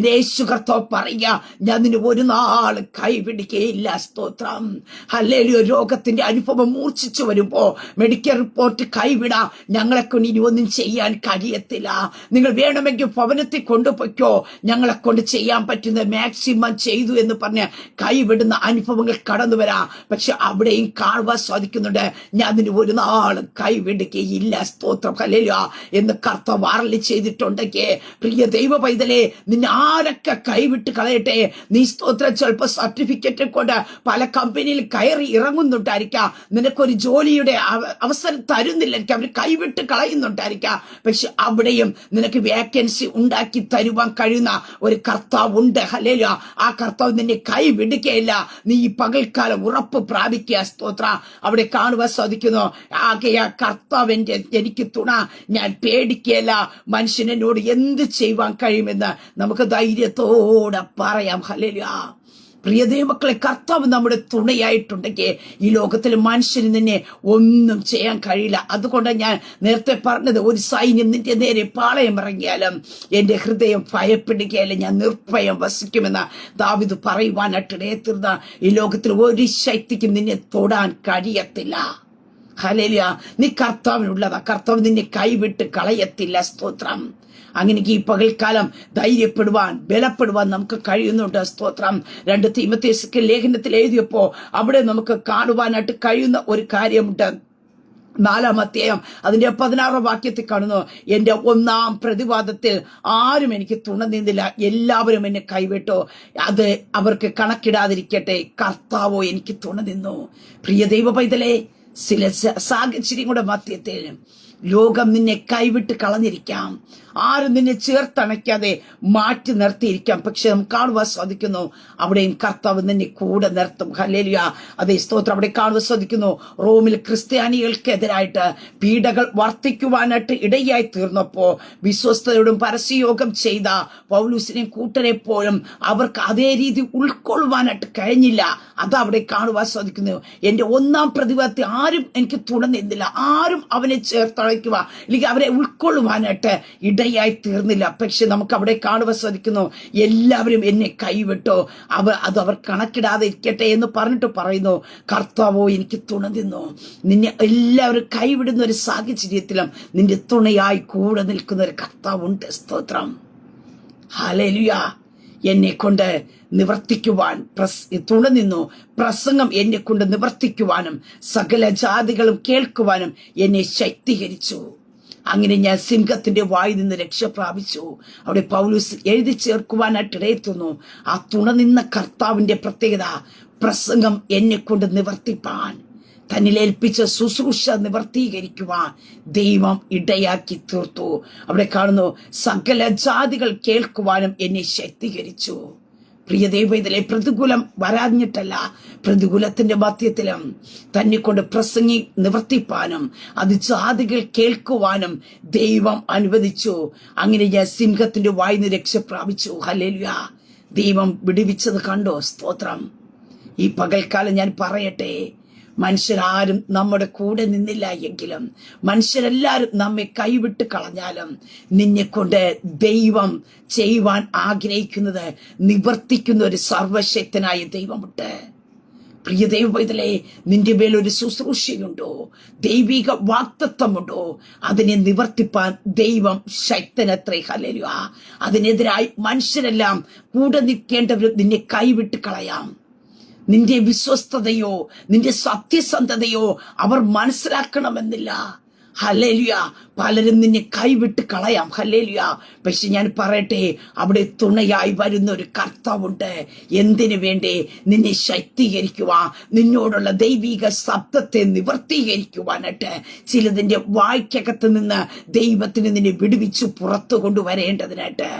യേശു കർത്താവ് പറയുക, ഞാൻ നിന്നെ ഒരു നാൾ കൈവിടുകയില്ല. സ്തോത്രം. ഹല്ലേലൂയ. രോഗത്തിന്റെ അനുഭവം മൂർച്ഛിച്ചു വരുമ്പോ മെഡിക്കൽ റിപ്പോർട്ട് കൈവിടാം, ഞങ്ങളെ കൊണ്ട് ഇനി ഒന്നും ചെയ്യാൻ കഴിയത്തില്ല, നിങ്ങൾ വേണമെങ്കിൽ ഭവനത്തിൽ കൊണ്ടുപോയിക്കോ, ഞങ്ങളെ കൊണ്ട് ചെയ്യാൻ പറ്റുന്ന മാക്സിമം ചെയ്തു എന്ന് പറഞ്ഞ് കൈവിടുന്ന അനുഭവങ്ങൾ കടന്നു വരാം. പക്ഷെ അവിടെയും കാണുവാൻ സാധിക്കുന്നുണ്ട്, ഞാൻ നിന്നെ ഒരു നാളും കൈവിടുകയില്ല. സ്തോത്രം. ഹല്ലേലൂയ എന്ന് കർത്താവ് അരുളി ചെയ്തിട്ടുണ്ടെങ്കിൽ, പ്രിയ ദൈവ പൈതലേ, നിന്നെ ആരൊക്കെ കൈവിട്ട് കളയട്ടെ, നീ സ്തോത്രം ചിലപ്പോൾ സർട്ടിഫിക്കറ്റ് കൊണ്ട് പല കമ്പനിയിൽ കയറി ഇറങ്ങുന്നുണ്ടായിരിക്കാം, നിനക്കൊരു ജോലിയുടെ അവസരം തരുന്നില്ലായിരിക്കാം, അവർ കൈവിട്ട് കളയുന്നുണ്ടായിരിക്കാം. പക്ഷെ അവിടെയും നിനക്ക് വേക്കൻസി ഉണ്ടാക്കി തരുവാൻ കഴിയുന്ന ഒരു കർത്താവ് ഉണ്ട്. ഹല്ലേലൂയ. ആ കർത്താവ് നിന്നെ കൈവിടുകയില്ല. നീ ഈ പകൽക്കാലം ഉറപ്പ് പ്രാപിക്കുക. സ്തോത്ര. അവിടെ കാണുവാൻ സാധിക്കുന്നു, ആകെയാ കർത്താവ് എനിക്ക് തുണ, ഞാൻ പേടിക്കുകയില്ല, മനുഷ്യൻ എന്നോട് എന്ത് ചെയ്യുവാൻ കഴിയുമെന്ന് നമുക്ക് ധൈര്യത്തോടെ പറയാം. ഹല്ലേലൂയ. പ്രിയതേ മക്കളെ, കർത്താവ് നമ്മുടെ തുണയായിട്ടുണ്ടെങ്കിൽ ഈ ലോകത്തിൽ മനുഷ്യന് നിന്നെ ഒന്നും ചെയ്യാൻ കഴിയില്ല. അതുകൊണ്ട് ഞാൻ നേരത്തെ പറഞ്ഞത്, ഒരു സൈന്യം നിന്റെ നേരെ പാളയം ഇറങ്ങിയാലും എന്റെ ഹൃദയം ഭയപ്പെടുകയല്ല, ഞാൻ നിർഭയം വസിക്കുമെന്ന് ദാവീദ് പറയുവാനായിട്ടിടയത്തീർന്ന ഈ ലോകത്തിൽ ഒരു ശക്തിക്കും നിന്നെ തൊടാൻ കഴിയത്തില്ല. ഹല്ലേലൂയ. നീ കർത്താവിനുള്ളതാ, കർത്താവ് നിന്നെ കൈവിട്ട് കളയത്തില്ല. സ്തോത്രം. അങ്ങനെ ഈ പകൽക്കാലം ധൈര്യപ്പെടുവാൻ, ബലപ്പെടുവാൻ നമുക്ക് കഴിയുന്നുണ്ട്. സ്തോത്രം. 2 തീമോഥെയോസ് ലേഖനത്തിൽ എഴുതിയപ്പോ അവിടെ നമുക്ക് കാണുവാനായിട്ട് കഴിയുന്ന ഒരു കാര്യമുണ്ട്. 4 അതിന്റെ 16 വാക്യത്തിൽ കാണുന്നു, എന്റെ 1 പ്രതിവാദത്തിൽ ആരും എനിക്ക് തുണ നിന്നില്ല, എല്ലാവരും എന്നെ കൈവിട്ടു, അത് അവർക്ക് കണക്കിടാതിരിക്കട്ടെ, കർത്താവോ എനിക്ക് തുണ നിന്നു. പ്രിയ ദൈവ പൈതലേ, ചില സാഹചര്യങ്ങളുടെ മധ്യത്തിൽ ലോകം നിന്നെ കൈവിട്ട് കളഞ്ഞിരിക്കാം, ആരും നിന്നെ ചേർത്തണയ്ക്കാതെ മാറ്റി നിർത്തിയിരിക്കാം. പക്ഷെ നമുക്ക് കാണുവാൻ സാധിക്കുന്നു, അവിടെയും കർത്താവ് നിന്നെ കൂടെ നിർത്തും. ഹല്ലേലൂയ. അതേ സ്തോത്രം. അവിടെ കാണുവാൻ സാധിക്കുന്നു, റോമിൽ ക്രിസ്ത്യാനികൾക്കെതിരായിട്ട് പീഡകൾ വർദ്ധിക്കുവാനായിട്ട് ഇടയായി തീർന്നപ്പോ വിശ്വസ്തയോടും പരസ്യയോഗം ചെയ്ത പൗലൂസിനെയും കൂട്ടരെ പോലും അവർക്ക് അതേ രീതി ഉൾക്കൊള്ളുവാനായിട്ട് കഴിഞ്ഞില്ല. അതവിടെ കാണുവാൻ സാധിക്കുന്നു. എന്റെ 1 പ്രതിവാദത്തെ ആരും എനിക്ക് തുണ നിന്നില്ല, ആരും അവനെ ചേർത്തണയ്ക്കുക അല്ലെങ്കിൽ അവരെ ഉൾക്കൊള്ളുവാനായിട്ട് ഇടയായി തീർന്നില്ല. പക്ഷെ നമുക്ക് അവിടെ കാണുവാൻ സാധിക്കുന്നു, എല്ലാവരും എന്നെ കൈവിട്ടോ, അവർ കണക്കിടാതെ ഇരിക്കട്ടെ എന്ന് പറഞ്ഞിട്ട് പറയുന്നു, കർത്താവോ എനിക്ക് തുണ നിന്നു. നിന്നെ എല്ലാവരും കൈവിടുന്ന ഒരു സാഹചര്യത്തിലും നിന്റെ തുണയായി കൂടെ നിൽക്കുന്ന ഒരു കർത്താവുണ്ട്. സ്തോത്രം. ഹല്ലേലൂയ. എന്നെ കൊണ്ട് നിവർത്തിക്കുവാൻ തുണ നിന്നു. പ്രസംഗം എന്നെ കൊണ്ട് നിവർത്തിക്കുവാനും സകല ജാതികളും കേൾക്കുവാനും എന്നെ ശക്തീകരിച്ചു. അങ്ങനെ ഞാൻ സിംഹത്തിന്റെ വായിൽ നിന്ന് രക്ഷ പ്രാപിച്ചു. അവിടെ പൗലോസ് എഴുതി ചേർക്കുവാനായിട്ട് ഇടയെത്തുന്നു. ആ തുണ നിന്ന കർത്താവിന്റെ പ്രത്യേകത, പ്രസംഗം എന്നെ കൊണ്ട് നിവർത്തിപ്പാൻ, തന്നിലേൽപ്പിച്ച ശുശ്രൂഷ നിവർത്തീകരിക്കുവാൻ ദൈവം ഇടയാക്കി തീർത്തു. അവിടെ കാണുന്നു, സകല ജാതികൾ കേൾക്കുവാനും എന്നെ ശക്തീകരിച്ചു. പ്രിയ ദൈവത്തിലെ പ്രതികൂലം വരാഞ്ഞിട്ടല്ല, പ്രതികൂലത്തിന്റെ മധ്യത്തിലും തന്നെ കൊണ്ട് പ്രസംഗി നിവർത്തിപ്പാനും അത് ജാതികൾ കേൾക്കുവാനും ദൈവം അനുവദിച്ചു. അങ്ങനെ ഞാൻ സിംഹത്തിന്റെ വായിന്ന് രക്ഷ പ്രാപിച്ചു. ഹല്ലേലൂയ. ദൈവം വിടുവിച്ചത് കണ്ടോ? സ്തോത്രം. ഈ പകൽക്കാലം ഞാൻ പറയട്ടെ, മനുഷ്യരാരും നമ്മുടെ കൂടെ നിന്നില്ല എങ്കിലും, മനുഷ്യരെല്ലാരും നമ്മെ കൈവിട്ട് കളഞ്ഞാലും, നിന്നെ കൊണ്ട് ദൈവം ചെയ്യുവാൻ ആഗ്രഹിക്കുന്നത് നിവർത്തിക്കുന്ന ഒരു സർവശക്തനായ ദൈവമുണ്ട്. പ്രിയ ദൈവത്തിലെ, നിന്റെ മേലൊരു ശുശ്രൂഷയുണ്ടോ? ദൈവിക വാഗ്ദത്തമുണ്ടോ? അതിനെ നിവർത്തിപ്പാൻ ദൈവം ശക്തനത്രേ. ഹല്ലേലൂയ. അതിനെതിരായി മനുഷ്യരെല്ലാം കൂടെ നിൽക്കേണ്ടവർ നിന്നെ കൈവിട്ട് കളയാം. നിന്റെ വിശ്വസ്തതയോ നിന്റെ സത്യസന്ധതയോ അവർ മനസ്സിലാക്കണമെന്നില്ല. ഹല്ലേലൂയ. പലരും നിന്നെ കൈവിട്ട് കളയാം. ഹല്ലേലൂയ. പക്ഷെ ഞാൻ പറയട്ടെ, അവിടെ തുണയായി വരുന്ന ഒരു കർത്താവുണ്ട്. എന്തിനു വേണ്ടി? നിന്നെ ശക്തീകരിക്കുവാൻ, നിന്നോടുള്ള ദൈവിക ശബ്ദത്തെ നിവർത്തീകരിക്കുവാനായിട്ട്, ചിലതിന്റെ വായ്ക്കകത്ത് നിന്ന് ദൈവത്തിന് നിന്നെ വിടുവിച്ചു പുറത്തു കൊണ്ടുവരേണ്ടതിനായിട്ട്.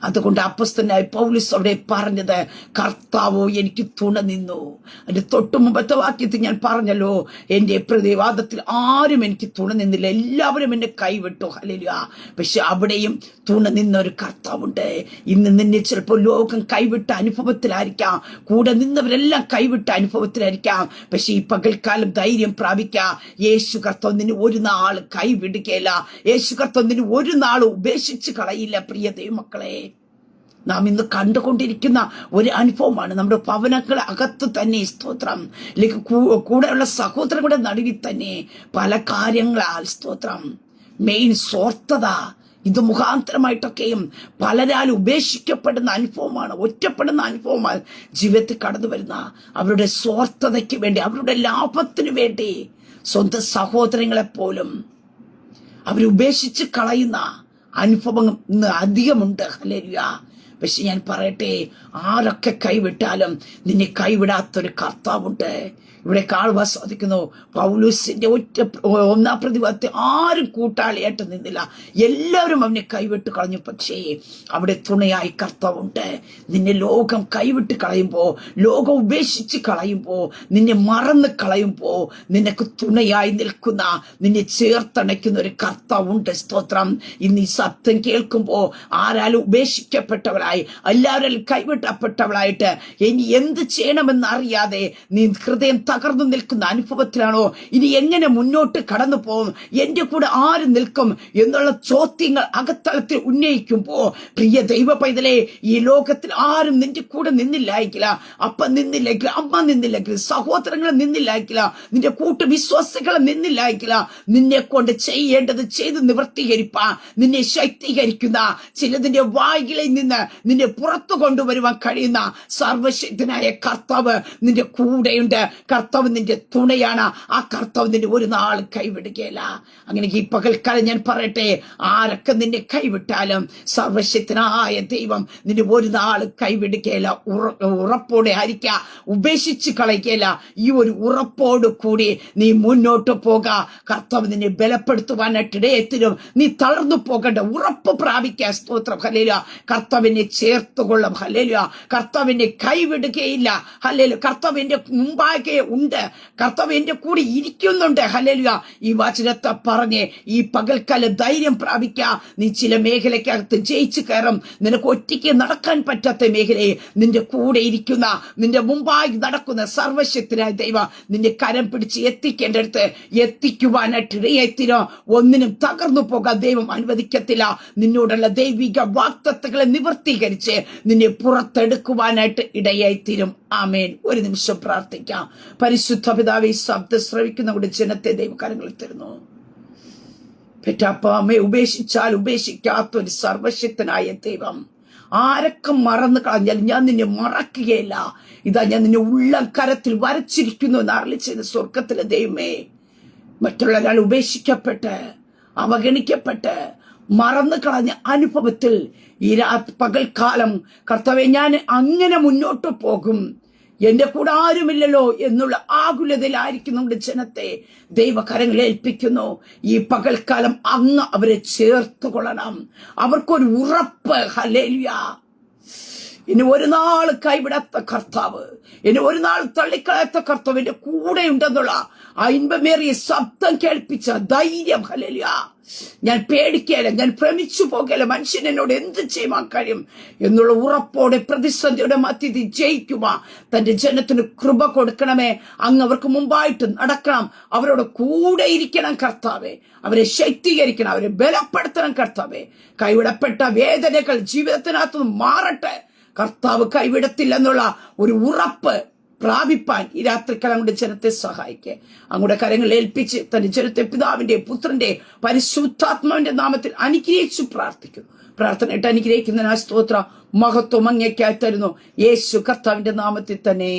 അതുകൊണ്ട് അപ്പോസ്തലനായ പൗലോസ് അവിടെ പറഞ്ഞത്, കർത്താവോ എനിക്ക് തുണ നിന്നു. അതിന്റെ തൊട്ടു മുമ്പത്തെ വാക്യത്തിൽ ഞാൻ പറഞ്ഞല്ലോ, എന്റെ പ്രതിവാദത്തിൽ ആരും എനിക്ക് തുണ നിന്നില്ല, എല്ലാവരും എന്നെ കൈവിട്ടു. ഹല്ലേലൂയ. പക്ഷെ അവിടെയും തുണ നിന്ന ഒരു കർത്താവുണ്ട്. ഇന്ന് നിന്നെ ചിലപ്പോൾ ലോകം കൈവിട്ട അനുഭവത്തിലായിരിക്കാം, കൂടെ നിന്നവരെല്ലാം കൈവിട്ട അനുഭവത്തിലായിരിക്കാം. പക്ഷെ ഈ പകൽക്കാലം ധൈര്യം പ്രാപിക്കാം. യേശു കർത്താവ് നിന്നെ ഒരു നാൾ കൈവിടുകയില്ല. യേശു കർത്താവ് നിന്നെ ഒരു നാൾ ഉപേക്ഷിച്ച് കളയില്ല. പ്രിയ ദൈവമക്കളെ, നാം ഇന്ന് കണ്ടുകൊണ്ടിരിക്കുന്ന ഒരു അനുഭവമാണ്. നമ്മുടെ ഭവനങ്ങളെ അകത്ത് തന്നെ, സ്തോത്രം, അല്ലെങ്കിൽ കൂടെയുള്ള സഹോദരങ്ങളുടെ നടുവിൽ തന്നെ പല കാര്യങ്ങളാൽ, സ്തോത്രം, മെയിൻ സ്വാർത്ഥത, ഇത് മുഖാന്തരമായിട്ടൊക്കെയും പലരാൽ ഉപേക്ഷിക്കപ്പെടുന്ന അനുഭവമാണ്, ഒറ്റപ്പെടുന്ന അനുഭവമാണ് ജീവിതത്തിൽ കടന്നു വരുന്ന. അവരുടെ സ്വാർത്ഥതയ്ക്ക് വേണ്ടി, അവരുടെ ലാഭത്തിനു വേണ്ടി സ്വന്തം സഹോദരങ്ങളെപ്പോലും അവരുപേക്ഷിച്ച് കളയുന്ന അനുഭവം ഇന്ന് അധികമുണ്ട്. ഹല്ലേലൂയ. പക്ഷെ ഞാൻ പറയട്ടെ, ആരൊക്കെ കൈവിട്ടാലും നിന്നെ കൈവിടാത്തൊരു കർത്താവുണ്ട്. ഇവിടെ കാണുവാൻ സാധിക്കുന്നു, പൗലോസിന്റെ ഒന്നാം പ്രതിവാദത്തെ ആരും കൂട്ടാളിയായിട്ട് നിന്നില്ല, എല്ലാവരും അവനെ കൈവിട്ട് കളഞ്ഞു. പക്ഷേ അവിടെ തുണയായി കർത്താവുണ്ട്. നിന്നെ ലോകം കൈവിട്ട് കളയുമ്പോ, ലോകം ഉപേക്ഷിച്ച് കളയുമ്പോ, നിന്നെ മറന്ന് കളയുമ്പോ, നിനക്ക് തുണയായി നിൽക്കുന്ന, നിന്നെ ചേർത്തണയ്ക്കുന്ന ഒരു കർത്താവുണ്ട്. സ്തോത്രം. ഇന്ന് ഈ ശബ്ദം കേൾക്കുമ്പോ ആരാലും ഉപേക്ഷിക്കപ്പെട്ടവളായി, എല്ലാവരും കൈവിട്ടപ്പെട്ടവളായിട്ട് ഇനി എന്ത് ചെയ്യണമെന്ന് അറിയാതെ നീ ഹൃദയം തകർന്നു നിൽക്കുന്ന അനുഭവത്തിലാണോ? ഇനി എങ്ങനെ മുന്നോട്ട് കടന്നു പോകും, എന്റെ കൂടെ ആര് നിൽക്കും എന്നുള്ള ചോദ്യങ്ങൾ അകത്തളത്തിൽ ഉന്നയിക്കുമ്പോ, പ്രിയ ദൈവ പൈതലേ, ഈ ലോകത്തിൽ ആരും നിന്റെ കൂടെ നിന്നില്ലായിരിക്കില്ല. അപ്പ നിന്നില്ലെങ്കിൽ, അമ്മ നിന്നില്ലെങ്കിൽ, സഹോദരങ്ങൾ നിന്നില്ലായിരിക്കില്ല, നിന്റെ കൂട്ടുവിശ്വാസികൾ നിന്നില്ലായിരിക്കില്ല. നിന്നെ കൊണ്ട് ചെയ്യേണ്ടത് ചെയ്ത് നിവർത്തീകരിപ്പാൻ, നിന്നെ ശക്തീകരിക്കുന്ന, ചിലതിന്റെ വായികളിൽ നിന്ന് നിന്നെ പുറത്തു കൊണ്ടുവരുവാൻ കഴിയുന്ന സർവശക്തനായ കർത്താവ് നിന്റെ കൂടെയുണ്ട്. കർത്താവ് നിന്റെ തുണയാണ്. ആ കർത്താവ് നിന്നെ ഒരു നാൾ കൈവിടുകയില്ല. അങ്ങനെ ഈ പകൽക്കാലം ഞാൻ പറയട്ടെ, ആരൊക്കെ നിന്നെ കൈവിട്ടാലും സർവശക്തനായ ദൈവം നിന്നെ ഒരു നാൾ കൈവിടുകയില്ല. ഉറപ്പോടെ ആയിരിക്കാം, ഉപേക്ഷിച്ച് കളയുകയില്ല. ഈ ഒരു ഉറപ്പോട് കൂടി നീ മുന്നോട്ട് പോക. കർത്താവ് നിന്നെ ബലപ്പെടുത്തുവാനായിട്ട് ഇടയെത്തിനും. നീ തളർന്നു പോകേണ്ട, ഉറപ്പ് പ്രാപിക്കുക. സ്തോത്രം. ഹല്ലേലൂയ. കർത്താവിനെ ചേർത്തുകൊള്ളും. ഹല്ലേലൂയ. കർത്താവിനെ കൈവിടുകയില്ല. ഹല്ലേലൂയ. കർത്താവിന്റെ മുമ്പാകെ ഉണ്ട്, കർത്താവ് എന്റെ കൂടെ ഇരിക്കുന്നുണ്ട്. ഹല്ലേലൂയ. ഈ വചനത്തെ പറഞ്ഞ് ഈ പകൽക്കാലം ധൈര്യം പ്രാപിക്കുക. നീ ചില മേഖലയ്ക്കകത്ത് ജയിച്ചു കയറും. നിനക്ക് ഒറ്റയ്ക്ക് നടക്കാൻ പറ്റാത്ത മേഖലയെ നിന്റെ കൂടെ ഇരിക്കുന്ന, നിന്റെ മുമ്പായി നടക്കുന്ന സർവശക്തനായ ദൈവം നിന്നെ കരം പിടിച്ച് എത്തിക്കേണ്ടടുത്ത് എത്തിക്കുവാനായിട്ട് ഇടയെത്തിനോ. ഒന്നിനും തകർന്നു പോകാൻ ദൈവം അനുവദിക്കത്തില്ല. നിന്നോടുള്ള ദൈവിക വാഗ്ദത്തങ്ങളെ നിവർത്തീകരിച്ച് നിന്നെ പുറത്തെടുക്കുവാനായിട്ട് ഇടയായിത്തീരും. ആമേൻ. ഒരു നിമിഷം പ്രാർത്ഥിക്കാം. പരിശുദ്ധ പിതാവേ, ശബ്ദം ശ്രവിക്കുന്ന ജനത്തെ ദൈവകരങ്ങളിൽ തരുന്നു. പെറ്റാപ്പാമ്മയെ ഉപേക്ഷിച്ചാൽ ഉപേക്ഷിക്കാത്തൊരു സർവശക്തനായ ദൈവം, ആരൊക്കെ മറന്നു കളഞ്ഞാൽ ഞാൻ നിന്നെ മറക്കുകയില്ല. ഇതാ ഞാൻ നിന്നെ ഉള്ളം കരത്തിൽ വരച്ചിരിക്കുന്നു എന്ന് അരുളി ചെയ്ത സ്വർഗത്തിലെ ദൈവമേ, മറ്റുള്ള ഒരാൾ ഉപേക്ഷിക്കപ്പെട്ട് അവഗണിക്കപ്പെട്ട് മറന്നു കളഞ്ഞ അനുഭവത്തിൽ ഈ പകൽക്കാലം കർത്താവേ ഞാൻ അങ്ങനെ മുന്നോട്ട് പോകും, എന്റെ കൂടെ ആരുമില്ലല്ലോ എന്നുള്ള ആകുലതയിലായിരിക്കും നമ്മുടെ ജനത്തെ ദൈവകരങ്ങളിൽ ഏൽപ്പിക്കുന്നു. ഈ പകൽക്കാലം അങ്ങ് അവരെ ചേർത്ത് കൊള്ളണം. അവർക്കൊരു ഉറപ്പ്, ഹല്ലേലൂയ, ഇനി ഒരു നാൾ കൈവിടാത്ത കർത്താവ്, ഇനി ഒരു നാൾ തള്ളിക്കളയാത്ത കർത്താവ് എന്റെ കൂടെ ഉണ്ടെന്നുള്ള ആ ഇൻപമേറിയ ശബ്ദം കേൾപ്പിച്ച ധൈര്യം, ഹല്ലേലൂയ, ഞാൻ പേടിക്കുകയില്ല, ഞാൻ ഭ്രമിച്ചു പോകുകയില്ല, മനുഷ്യൻ എന്നോട് എന്ത് ചെയ്യുവാൻ കഴിയും എന്നുള്ള ഉറപ്പോടെ പ്രതിസന്ധിയുടെ മധ്യത്തിൽ ജയിക്കുവാ തന്റെ ജനത്തിന് കൃപ കൊടുക്കണമേ. അങ്ങ് അവർക്ക് മുമ്പായിട്ട് നടക്കണം, അവരോട് കൂടെ ഇരിക്കണം കർത്താവെ, അവരെ ശക്തീകരിക്കണം, അവരെ ബലപ്പെടുത്തണം കർത്താവെ. കൈവിടപ്പെട്ട വേദനകൾ ജീവിതത്തിനകത്ത് മാറട്ടെ. കർത്താവ് കൈവിടത്തില്ലെന്നുള്ള ഒരു ഉറപ്പ് പ്രാപിപ്പാൻ ഈ രാത്രിക്കാലം കൊണ്ട് ജനത്തെ സഹായിക്കുക. അങ്ങയുടെ കരങ്ങളിൽ ഏൽപ്പിച്ച് തന്റെ ജനത്തെ പിതാവിന്റെ പുത്രന്റെ പരിശുദ്ധാത്മാവിന്റെ നാമത്തിൽ അനുഗ്രഹിച്ചു പ്രാർത്ഥിക്കുന്നു. പ്രാർത്ഥനയിട്ട് അനുഗ്രഹിക്കുന്നതിനാ സ്തോത്ര മഹത്വം അങ്ങേക്കായി തരുന്നു, യേശു കർത്താവിന്റെ നാമത്തിൽ തന്നെ.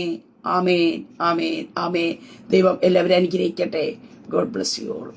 ആമേൻ, ആമേൻ, ആമേൻ. ദൈവം എല്ലാവരും അനുഗ്രഹിക്കട്ടെ. God bless you all.